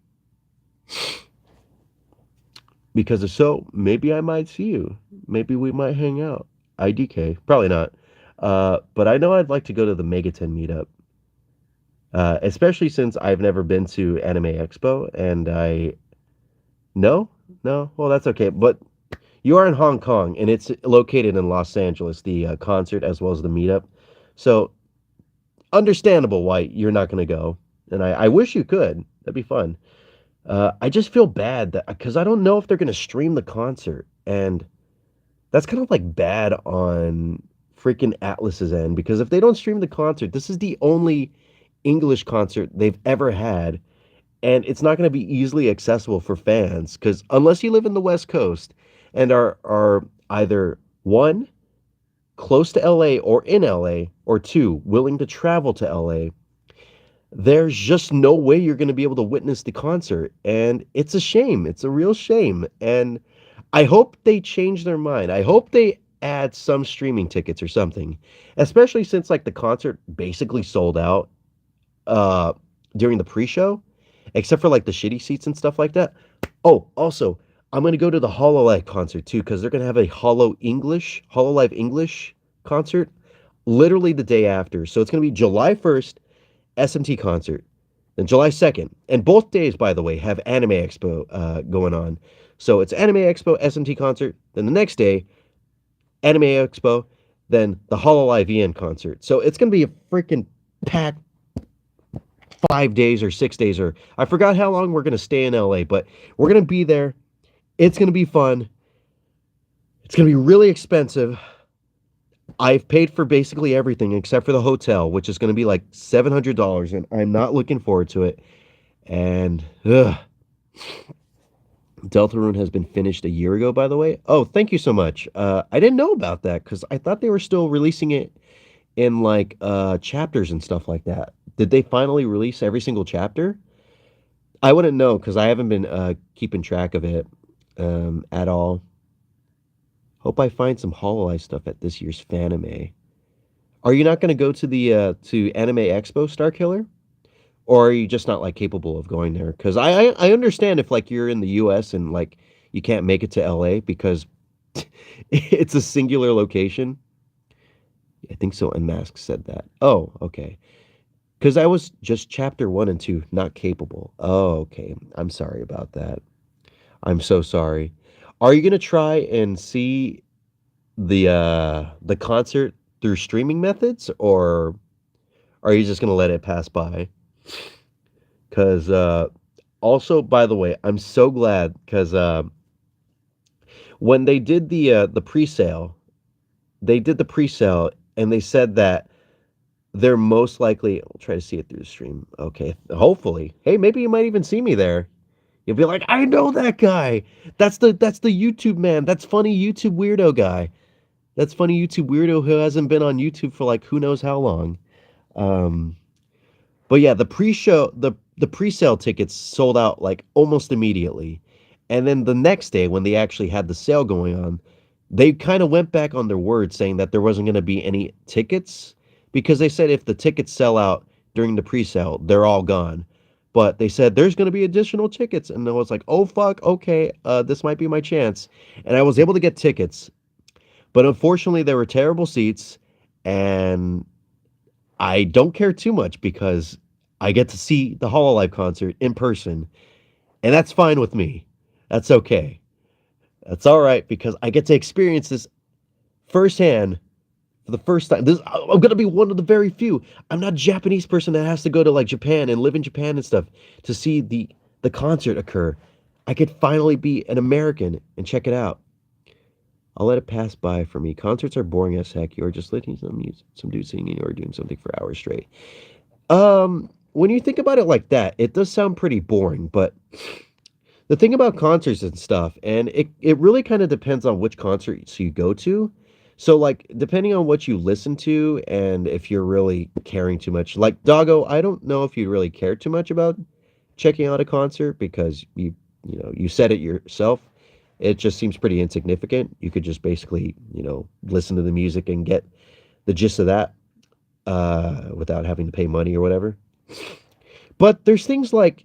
Because if so, maybe I might see you. Maybe we might hang out. IDK. Probably not. But I know I'd like to go to the Megaton meetup. Especially since I've never been to Anime Expo, and No? No? Well, that's okay. But you are in Hong Kong, and it's located in Los Angeles, the concert as well as the meetup. So, understandable why you're not going to go. And I wish you could. That'd be fun. I just feel bad that because I don't know if they're going to stream the concert, and that's kind of like bad on freaking Atlas's end because if they don't stream the concert, this is the only English concert they've ever had, and it's not going to be easily accessible for fans because unless you live in the West Coast and are either one close to LA or in LA or two willing to travel to LA, there's just no way you're going to be able to witness the concert, and it's a shame. It's a real shame, and I hope they change their mind. I hope they add some streaming tickets or something, especially since like the concert basically sold out uh during the pre-show, except for like the shitty seats and stuff like that. Oh, also, I'm gonna go to the HoloLive concert too, because they're gonna have a HoloLive English concert literally the day after. So it's gonna be July 1st, SMT concert, then July 2nd. And both days, by the way, have Anime Expo going on. So it's Anime Expo, SMT concert, then the next day, Anime Expo, then the HoloLive EN concert. So it's gonna be a freaking packed 5 days or 6 days, or I forgot how long we're going to stay in LA, but we're going to be there. It's going to be fun. It's going to be really expensive. I've paid for basically everything except for the hotel, which is going to be like $700, and I'm not looking forward to it. And Deltarune has been finished a year ago, by the way. Oh, thank you so much. I didn't know about that because I thought they were still releasing it in like chapters and stuff like that. Did they finally release every single chapter? I wouldn't know because I haven't been keeping track of it at all. Hope I find some HoloLive stuff at this year's Fanime. Are you not going to go to the to Anime Expo, Starkiller? Or are you just not like capable of going there? Because I understand if like you're in the U.S. and like you can't make it to L.A. because it's a singular location. I think so. Unmasked said that. Oh, okay. Because I was just chapter 1 and 2, not capable. Oh, okay. I'm sorry about that. I'm so sorry. Are you gonna try and see the concert through streaming methods, or are you just gonna let it pass by? Because also, by the way, I'm so glad because when they did the pre-sale, and they said that they're most likely. I'll try to see it through the stream. Okay, hopefully. Hey, maybe you might even see me there. You'll be like, I know that guy. That's the YouTube man. That's funny YouTube weirdo guy. That's funny YouTube weirdo who hasn't been on YouTube for like who knows how long. Um, but yeah, the pre-show, the pre-sale tickets sold out like almost immediately, and then the next day when they actually had the sale going on, they kind of went back on their word saying that there wasn't going to be any tickets because they said if the tickets sell out during the pre-sale, they're all gone. But they said there's going to be additional tickets, and I was like, "Oh fuck, okay, this might be my chance." And I was able to get tickets, but unfortunately, there were terrible seats, and I don't care too much because I get to see the Hololive concert in person, and that's fine with me. That's okay. That's all right because I get to experience this firsthand for the first time. I'm gonna be one of the very few. I'm not a Japanese person that has to go to like Japan and live in Japan and stuff to see the concert occur. I could finally be an American and check it out. I'll let it pass by for me. Concerts are boring as heck. You're just listening to some music, some dude singing or doing something for hours straight. When you think about it like that, it does sound pretty boring, but the thing about concerts and stuff, and it really kind of depends on which concerts you go to. So like depending on what you listen to and if you're really caring too much. Like Doggo, I don't know if you really care too much about checking out a concert because you said it yourself. It just seems pretty insignificant. You could just basically, listen to the music and get the gist of that without having to pay money or whatever. But there's things like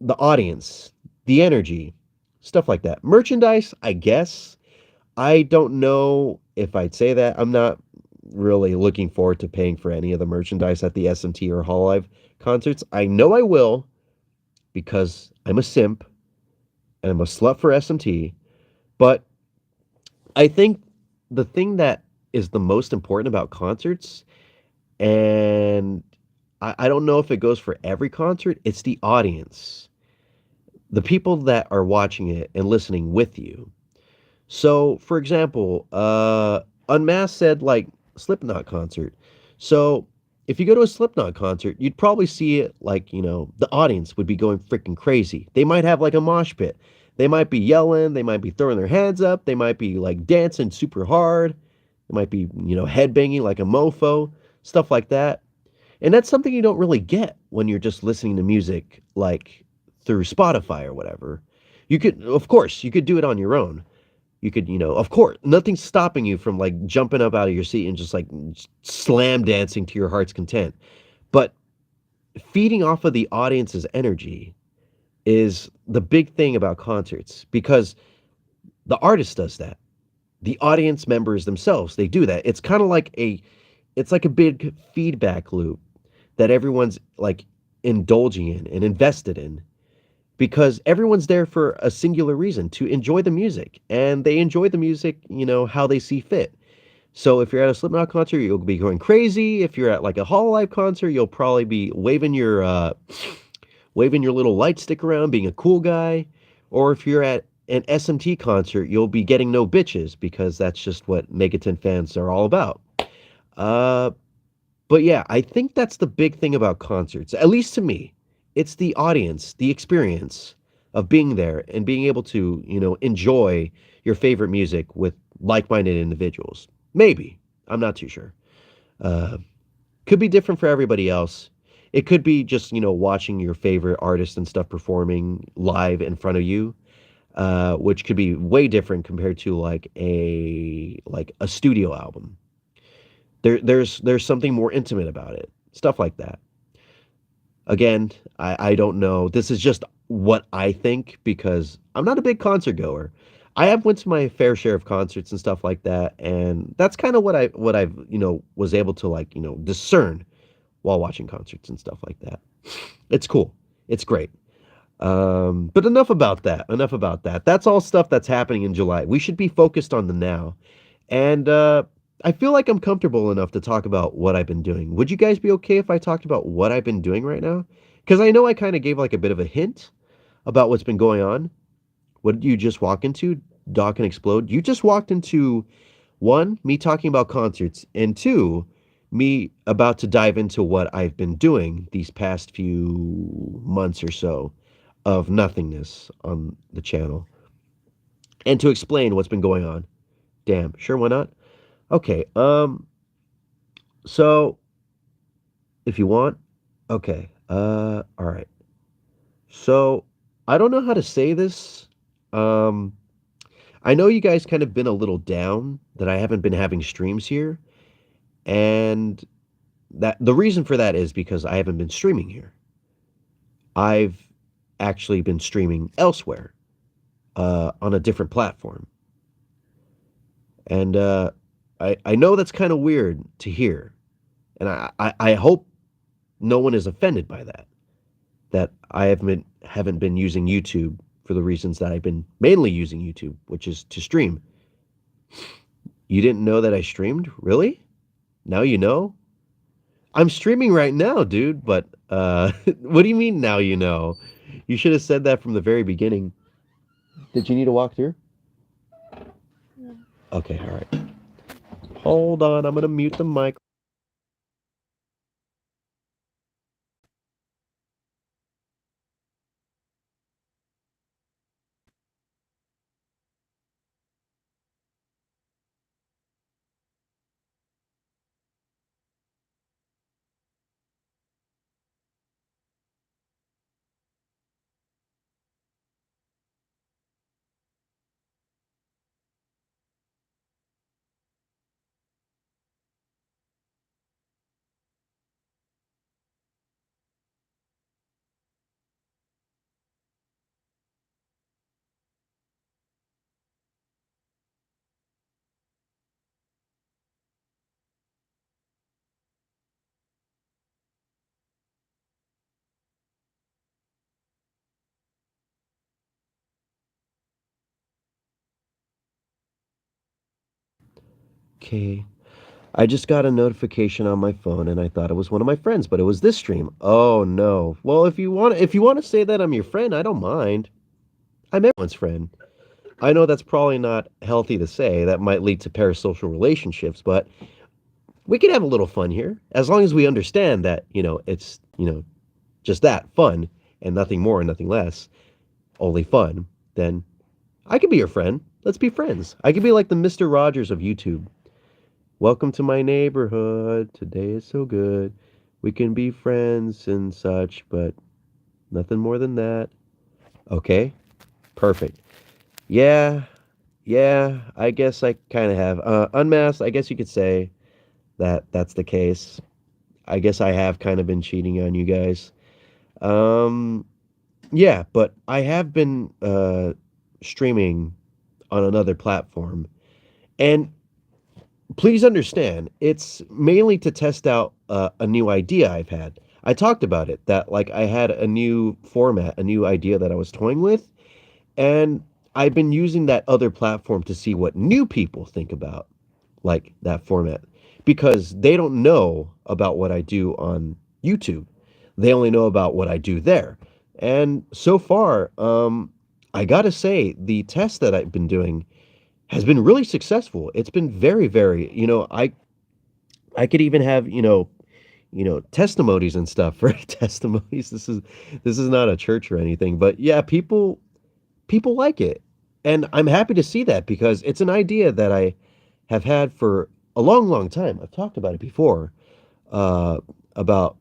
the audience, the energy, stuff like that. Merchandise, I guess. I don't know if I'd say that. I'm not really looking forward to paying for any of the merchandise at the SMT or Hololive concerts. I know I will because I'm a simp and I'm a slut for SMT. But I think the thing that is the most important about concerts, and I don't know if it goes for every concert, it's the audience, the people that are watching it and listening with you. So, for example, Unmasked said like Slipknot concert. So, if you go to a Slipknot concert, you'd probably see it like, the audience would be going freaking crazy. They might have like a mosh pit. They might be yelling, they might be throwing their hands up, they might be like dancing super hard. They might be, headbanging like a mofo, stuff like that. And that's something you don't really get when you're just listening to music like through Spotify or whatever. Of course, you could do it on your own. You could, of course, nothing's stopping you from like jumping up out of your seat and just like slam dancing to your heart's content. But feeding off of the audience's energy is the big thing about concerts because the artist does that. The audience members themselves, they do that. It's like a big feedback loop that everyone's like indulging in and invested in because everyone's there for a singular reason to enjoy the music and they enjoy the music, how they see fit. So if you're at a Slipknot concert, you'll be going crazy. If you're at like a Hololive concert, you'll probably be waving your little light stick around, being a cool guy. Or if you're at an SMT concert, you'll be getting no bitches because that's just what Megaton fans are all about. Uh, but yeah, I think that's the big thing about concerts, at least to me. It's the audience, the experience of being there and being able to, enjoy your favorite music with like-minded individuals. Maybe. I'm not too sure. Uh, could be different for everybody else. It could be just, watching your favorite artists and stuff performing live in front of you, which could be way different compared to like a studio album. There's something more intimate about it. Stuff like that. Again, I don't know. This is just what I think because I'm not a big concert goer. I have went to my fair share of concerts and stuff like that, and that's kind of what I've was able to like discern while watching concerts and stuff like that. It's cool. It's great. But enough about that. Enough about that. That's all stuff that's happening in July. We should be focused on the now. And I feel like I'm comfortable enough to talk about what I've been doing. Would you guys be okay if I talked about what I've been doing right now? Because I know I kind of gave like a bit of a hint about what's been going on. What did you just walk into? Doc and Explode? You just walked into one, me talking about concerts, and two, me about to dive into what I've been doing these past few months or so of nothingness on the channel. And to explain what's been going on. Damn, sure, why not? Okay, so if you want, okay, all right. So I don't know how to say this. I know you guys kind of been a little down that I haven't been having streams here, and that the reason for that is because I haven't been streaming here. I've actually been streaming elsewhere, on a different platform. And I know that's kind of weird to hear, and I hope no one is offended by that. That I haven't been using YouTube for the reasons that I've been mainly using YouTube, which is to stream. You didn't know that I streamed? Really? Now you know? I'm streaming right now, dude, but what do you mean now you know? You should have said that from the very beginning. Did you need a walkthrough? Yeah. Okay, all right. Hold on, I'm gonna mute the mic. Okay. I just got a notification on my phone and I thought it was one of my friends, but it was this stream. Oh no. Well, if you want to say that I'm your friend, I don't mind. I'm everyone's friend. I know that's probably not healthy to say. That might lead to parasocial relationships, but we can have a little fun here as long as we understand that, it's, just that, fun, and nothing more and nothing less, only fun. Then I could be your friend. Let's be friends. I could be like the Mr. Rogers of YouTube. Welcome to my neighborhood. Today is so good. We can be friends and such, but nothing more than that. Okay, perfect. Yeah, yeah, I guess I kind of have. Unmasked, I guess you could say that that's the case. I guess I have kind of been cheating on you guys. Um, yeah, but I have been streaming on another platform. And please understand, it's mainly to test out a new idea I've had. I talked about it, that like I had a new format, a new idea that I was toying with, and I've been using that other platform to see what new people think about like that format because they don't know about what I do on YouTube. They only know about what I do there. And so far, I gotta say, the test that I've been doing has been really successful. It's been very, very, I could even have, testimonies and stuff for testimonies. This is not a church or anything, but yeah, people like it. And I'm happy to see that because it's an idea that I have had for a long, long time. I've talked about it before, uh, about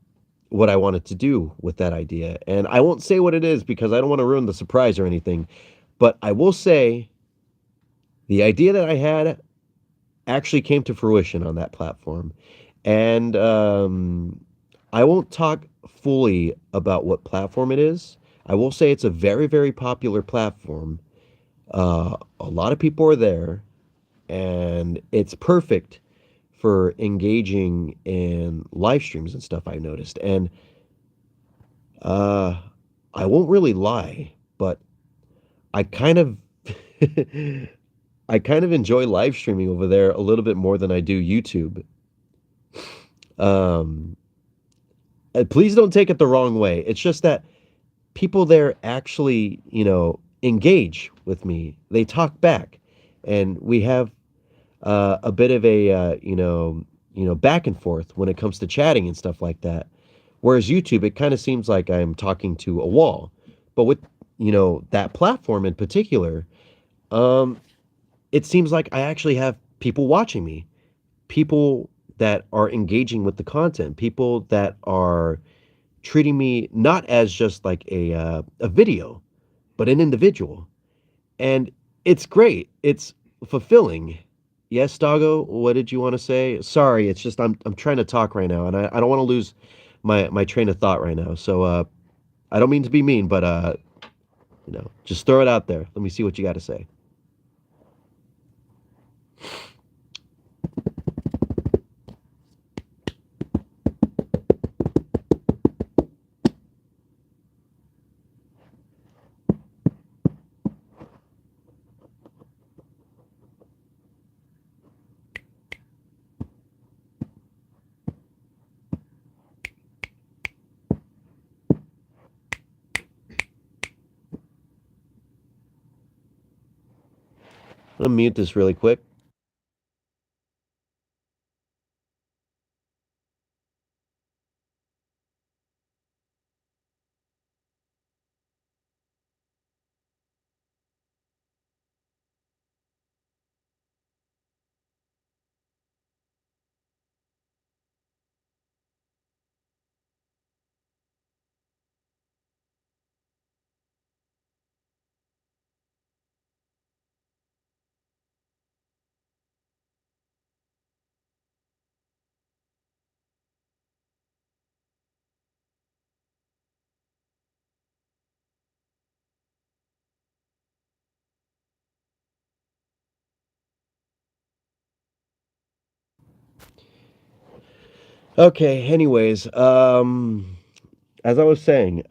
what I wanted to do with that idea. And I won't say what it is because I don't want to ruin the surprise or anything. But I will say the idea that I had actually came to fruition on that platform. And I won't talk fully about what platform it is. I will say it's a very, very popular platform. A lot of people are there, and it's perfect for engaging in live streams and stuff, I noticed. And uh, I won't really lie, but I kind of I kind of enjoy live streaming over there a little bit more than I do YouTube. Um, please don't take it the wrong way. It's just that people there actually, engage with me. They talk back, and we have a bit of a back and forth when it comes to chatting and stuff like that. Whereas YouTube, it kind of seems like I'm talking to a wall. But with that platform in particular, um, it seems like I actually have people watching me, people that are engaging with the content, people that are treating me not as just like a video, but an individual. And it's great. It's fulfilling. Yes, Doggo, what did you want to say? Sorry, it's just I'm trying to talk right now and I don't want to lose my train of thought right now. So I don't mean to be mean, but just throw it out there. Let me see what you got to say. I'm gonna mute this really quick. Okay, anyways, as I was saying,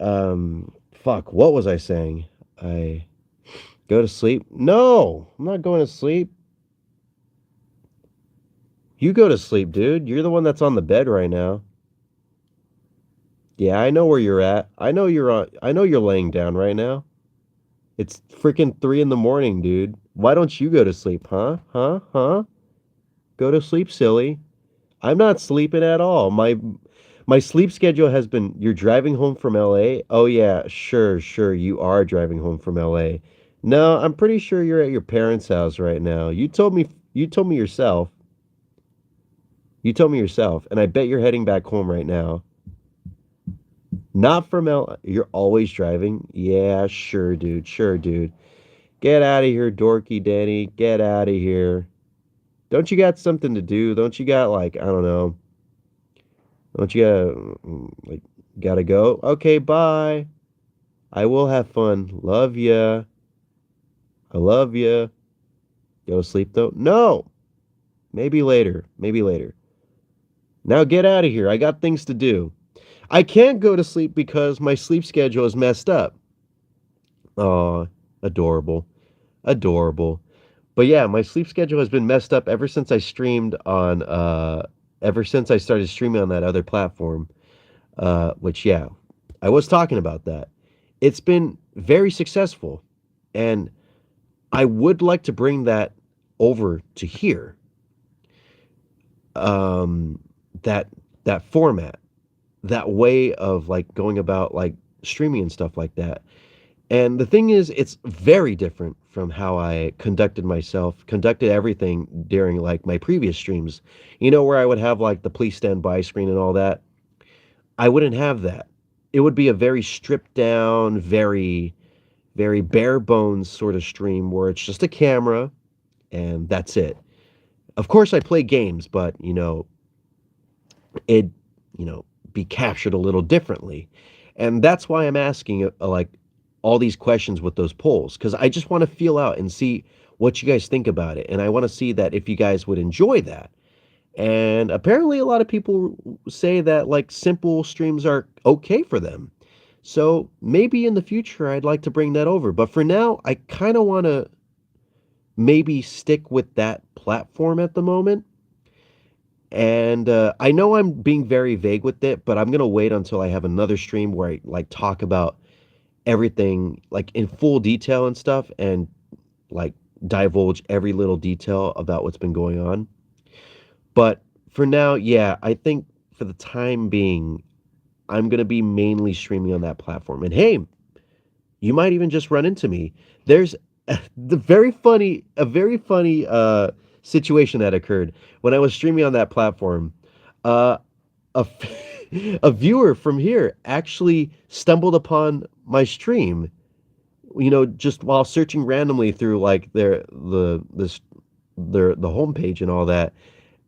fuck, what was I saying? I go to sleep? No, I'm not going to sleep. You go to sleep, dude. You're the one that's on the bed right now. Yeah, I know where you're at. I know you're laying down right now. It's freaking 3 in the morning, dude. Why don't you go to sleep, huh? Huh? Huh? Go to sleep, silly. I'm not sleeping at all. My sleep schedule has been you're driving home from LA? Oh yeah, sure, you are driving home from LA. No, I'm pretty sure you're at your parents' house right now. You told me yourself. You told me yourself, and I bet you're heading back home right now. Not from LA. You're always driving? Yeah, sure, dude. Sure, dude. Get out of here, dorky Danny. Get out of here. Don't you got something to do? Don't you got like, I don't know. Don't you like gotta go? Okay, bye. I will have fun. Love ya. I love ya. Go to sleep though? No. Maybe later. Maybe later. Now get out of here. I got things to do. I can't go to sleep because my sleep schedule is messed up. Aw, adorable. Adorable. But yeah, my sleep schedule has been messed up ever since I started streaming on that other platform. Which yeah, I was talking about that. It's been very successful, and I would like to bring that over to here. Um, that that format, that way of like going about like streaming and stuff like that. And the thing is, it's very different from how I conducted everything during like my previous streams. You know, where I would have like the please stand by screen and all that. I wouldn't have that. It would be a very stripped down, very bare bones sort of stream where it's just a camera and that's it. Of course, I play games, but it be captured a little differently, and that's why I'm asking like all these questions with those polls because I just want to feel out and see what you guys think about it, and I want to see that if you guys would enjoy that. And apparently, a lot of people say that like simple streams are okay for them. So maybe in the future, I'd like to bring that over. But for now, I kind of want to maybe stick with that platform at the moment. And I know I'm being very vague with it, but I'm gonna wait until I have another stream where I like talk about everything like in full detail and stuff, and like divulge every little detail about what's been going on. But for now, yeah, I think for the time being, I'm gonna be mainly streaming on that platform. And hey, you might even just run into me. There's a very funny situation that occurred when I was streaming on that platform. Uh, a a viewer from here actually stumbled upon my stream. Just while searching randomly through like the homepage and all that,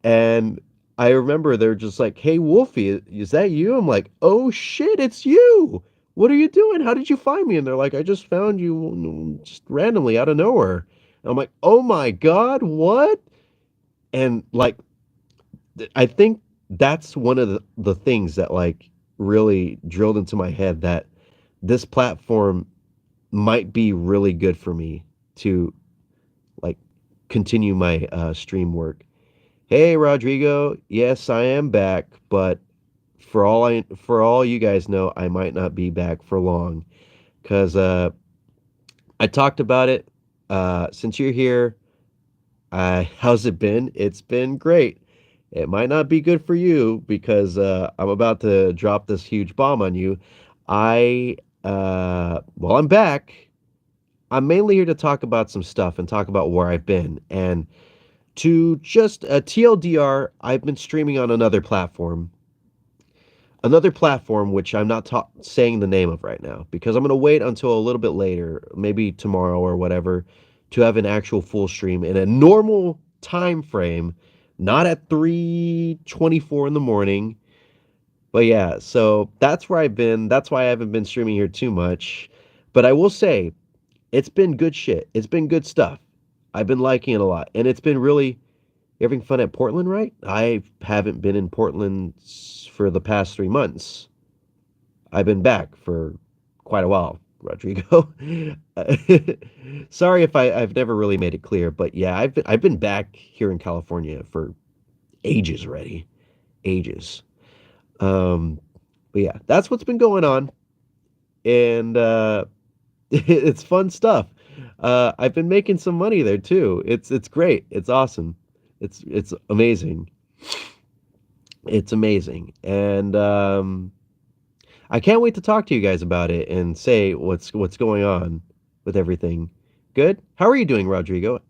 and I remember they're just like, "Hey, Wolfie, is that you?" I'm like, "Oh shit, it's you! What are you doing? How did you find me?" And they're like, "I just found you just randomly out of nowhere." And I'm like, "Oh my God, what?" And like, I think that's one of the things that like really drilled into my head that this platform might be really good for me to like continue my stream work. Hey Rodrigo, yes, I am back, but for all you guys know, I might not be back for long cuz I talked about it since you're here. How's it been? It's been great. It might not be good for you because I'm about to drop this huge bomb on you. Well, I'm back. I'm mainly here to talk about some stuff and talk about where I've been. And to just TLDR, I've been streaming on another platform which I'm not saying the name of right now because I'm going to wait until a little bit later, maybe tomorrow or whatever, to have an actual full stream in a normal time frame, not at 3:24 in the morning. But yeah, so that's where I've been. That's why I haven't been streaming here too much. But I will say, it's been good shit. It's been good stuff. I've been liking it a lot. And it's been really you're having fun at Portland, right? I haven't been in Portland for the past 3 months. I've been back for quite a while, Rodrigo. Sorry if I've never really made it clear, but yeah, I've been back here in California for ages already, ages. Um, but yeah, that's what's been going on, and it's fun stuff. I've been making some money there too. It's great. It's awesome. It's amazing. It's amazing. And I can't wait to talk to you guys about it and say what's going on with everything. Good? How are you doing, Rodrigo?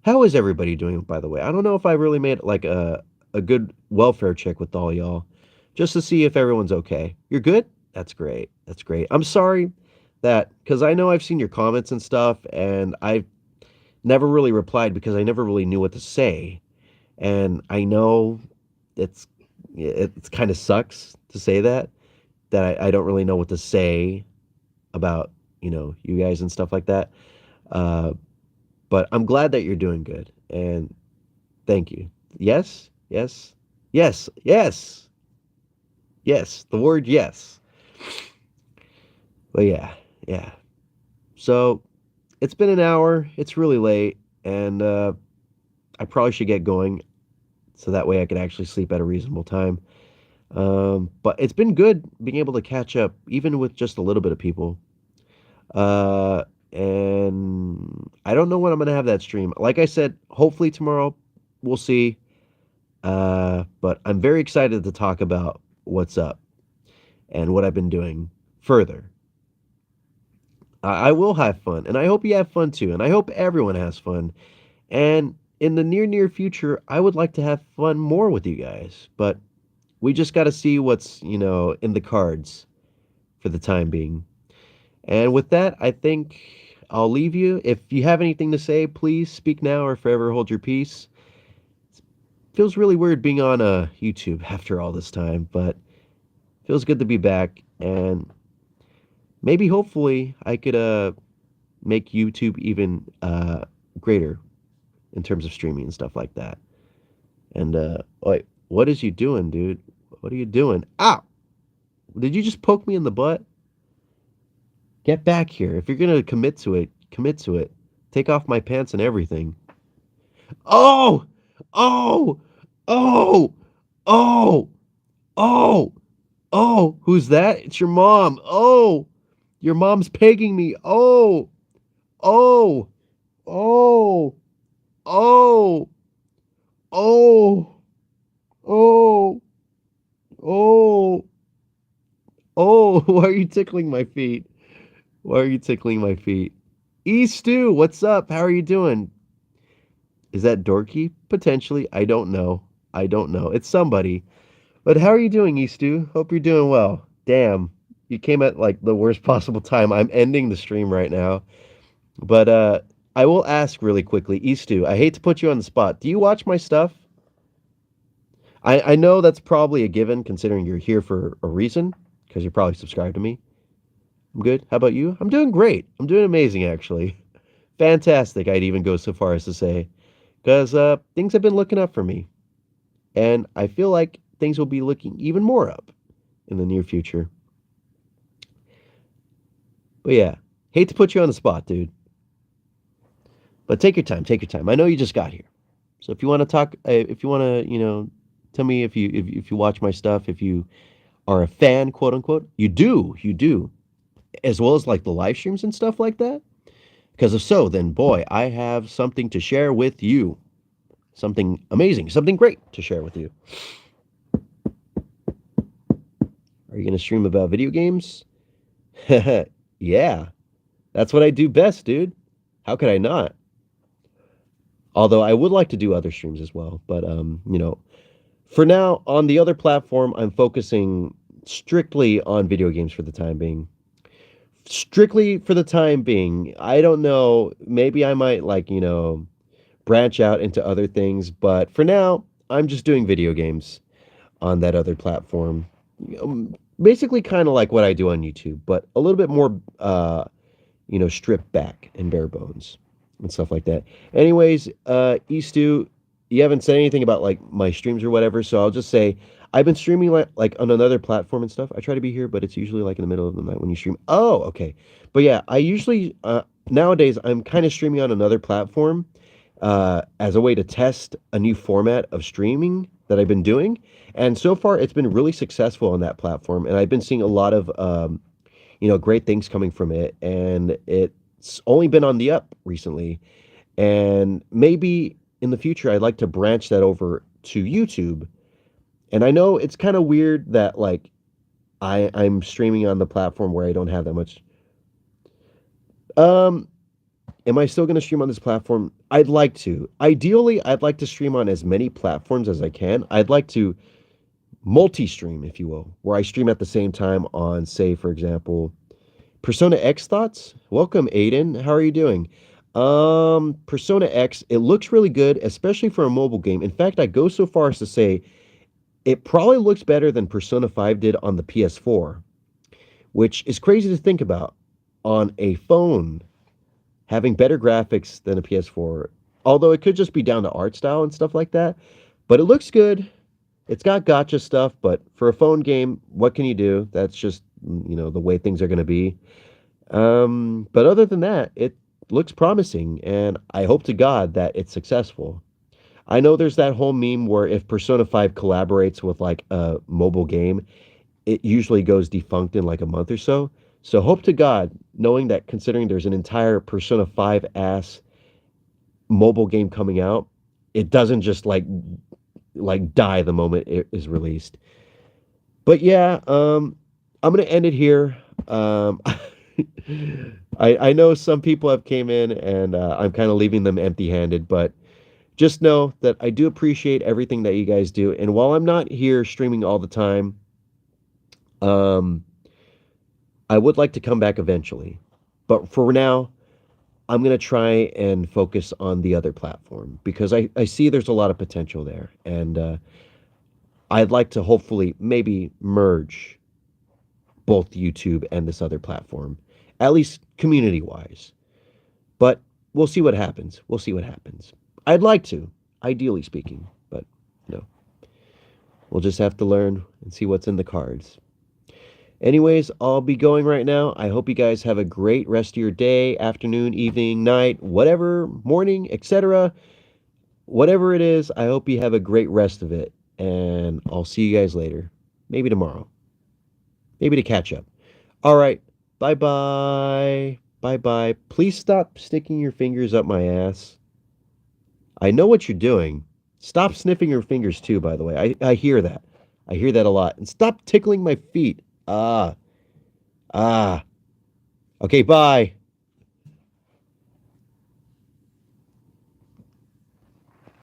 How is everybody doing, by the way? I don't know if I really made like a good welfare check with all y'all just to see if everyone's okay. You're good? That's great. That's great. I'm sorry that because I know I've seen your comments and stuff, and I've never really replied because I never really knew what to say. And I know it's it's kind of sucks to say that I don't really know what to say about you guys and stuff like that. Uh, but I'm glad that you're doing good and thank you. Yes, yes, yes, yes, yes. The word yes. But yeah, yeah. So it's been an hour. It's really late, and I probably should get going so that way I can actually sleep at a reasonable time. But it's been good being able to catch up, even with just a little bit of people. And I don't know when I'm gonna have that stream. Like I said, hopefully tomorrow. We'll see. But I'm very excited to talk about what's up and what I've been doing further. I will have fun, and I hope you have fun too, and I hope everyone has fun. And in the near future, I would like to have fun more with you guys, but we just got to see what's in the cards for the time being. And with that, I think I'll leave you. If you have anything to say, please speak now or forever hold your peace. It feels really weird being on YouTube after all this time, but feels good to be back. And maybe, hopefully, I could make YouTube even greater in terms of streaming and stuff like that. And wait, what is you doing, dude? What are you doing? Ow! Did you just poke me in the butt? Get back here. If you're gonna commit to it, commit to it. Take off my pants and everything. Oh! Oh! Oh! Oh! Oh! Oh! Who's that? It's your mom. Oh! Your mom's pegging me. Oh! Oh! Oh! Oh! Oh! Oh! Oh! Oh! Why are you tickling my feet? Why are you tickling my feet? Stu, what's up? How are you doing? Is that Dorky? Potentially. I don't know. I don't know. It's somebody. But how are you doing, Stu? Hope you're doing well. Damn. You came at like the worst possible time. I'm ending the stream right now. But I will ask really quickly, Stu, I hate to put you on the spot. Do you watch my stuff? I know that's probably a given considering you're here for a reason, because you're probably subscribed to me. I'm good. How about you? I'm doing great. I'm doing amazing, actually. Fantastic, I'd even go so far as to say. Because things have been looking up for me. And I feel like things will be looking even more up in the near future. But yeah, hate to put you on the spot, dude. But take your time, take your time. I know you just got here. So if you want to talk, if you want to, tell me if you watch my stuff, if you are a fan, quote unquote, you do, as well as like the live streams and stuff like that. Because if so, then boy, I have something to share with you. Something amazing, something great to share with you. Are you going to stream about video games? Yeah, that's what I do best, dude. How could I not? Although I would like to do other streams as well, but for now on the other platform, I'm focusing strictly on video games for the time being. Strictly for the time being. I don't know, maybe I might branch out into other things, but for now, I'm just doing video games on that other platform. Basically kind of like what I do on YouTube, but a little bit more stripped back and bare bones and stuff like that. Anyways, Eastu, you haven't said anything about like my streams or whatever, so I'll just say I've been streaming like on another platform and stuff. I try to be here, but it's usually like in the middle of the night when you stream. Oh, okay. But yeah, I usually nowadays I'm kind of streaming on another platform as a way to test a new format of streaming that I've been doing. And so far, it's been really successful on that platform, and I've been seeing a lot of great things coming from it, and it's only been on the up recently. And maybe in the future, I'd like to branch that over to YouTube. And I know it's kind of weird that like I'm streaming on the platform where I don't have that much. Um, am I still going to stream on this platform? I'd like to. Ideally, I'd like to stream on as many platforms as I can. I'd like to multi-stream, if you will, where I stream at the same time on, say, for example, Persona X thoughts. Welcome, Aiden. How are you doing? Persona X, it looks really good, especially for a mobile game. In fact, I go so far as to say it probably looks better than Persona 5 did on the PS4, which is crazy to think about on a phone having better graphics than a PS4. Although it could just be down to art style and stuff like that, but it looks good. It's got gotcha stuff, but for a phone game, what can you do? That's just, the way things are going to be. But other than that, it looks promising, and I hope to God that it's successful. I know there's that whole meme where if Persona 5 collaborates with like a mobile game, it usually goes defunct in like a month or so. So hope to God, knowing that considering there's an entire Persona 5 ass mobile game coming out, it doesn't just like die the moment it is released. But yeah, I'm gonna end it here. I know some people have came in and I'm kind of leaving them empty-handed, but just know that I do appreciate everything that you guys do. And while I'm not here streaming all the time, I would like to come back eventually. But for now, I'm going to try and focus on the other platform because I see there's a lot of potential there. And I'd like to hopefully maybe merge both YouTube and this other platform, at least community-wise. But we'll see what happens. We'll see what happens. I'd like to, ideally speaking, but we'll just have to learn and see what's in the cards. Anyways, I'll be going right now. I hope you guys have a great rest of your day, afternoon, evening, night, whatever, morning, etc. Whatever it is, I hope you have a great rest of it. And I'll see you guys later. Maybe tomorrow. Maybe to catch up. All right. Bye-bye. Bye-bye. Please stop sticking your fingers up my ass. I know what you're doing. Stop sniffing your fingers too, by the way. I hear that. I hear that a lot. And stop tickling my feet. Okay, bye.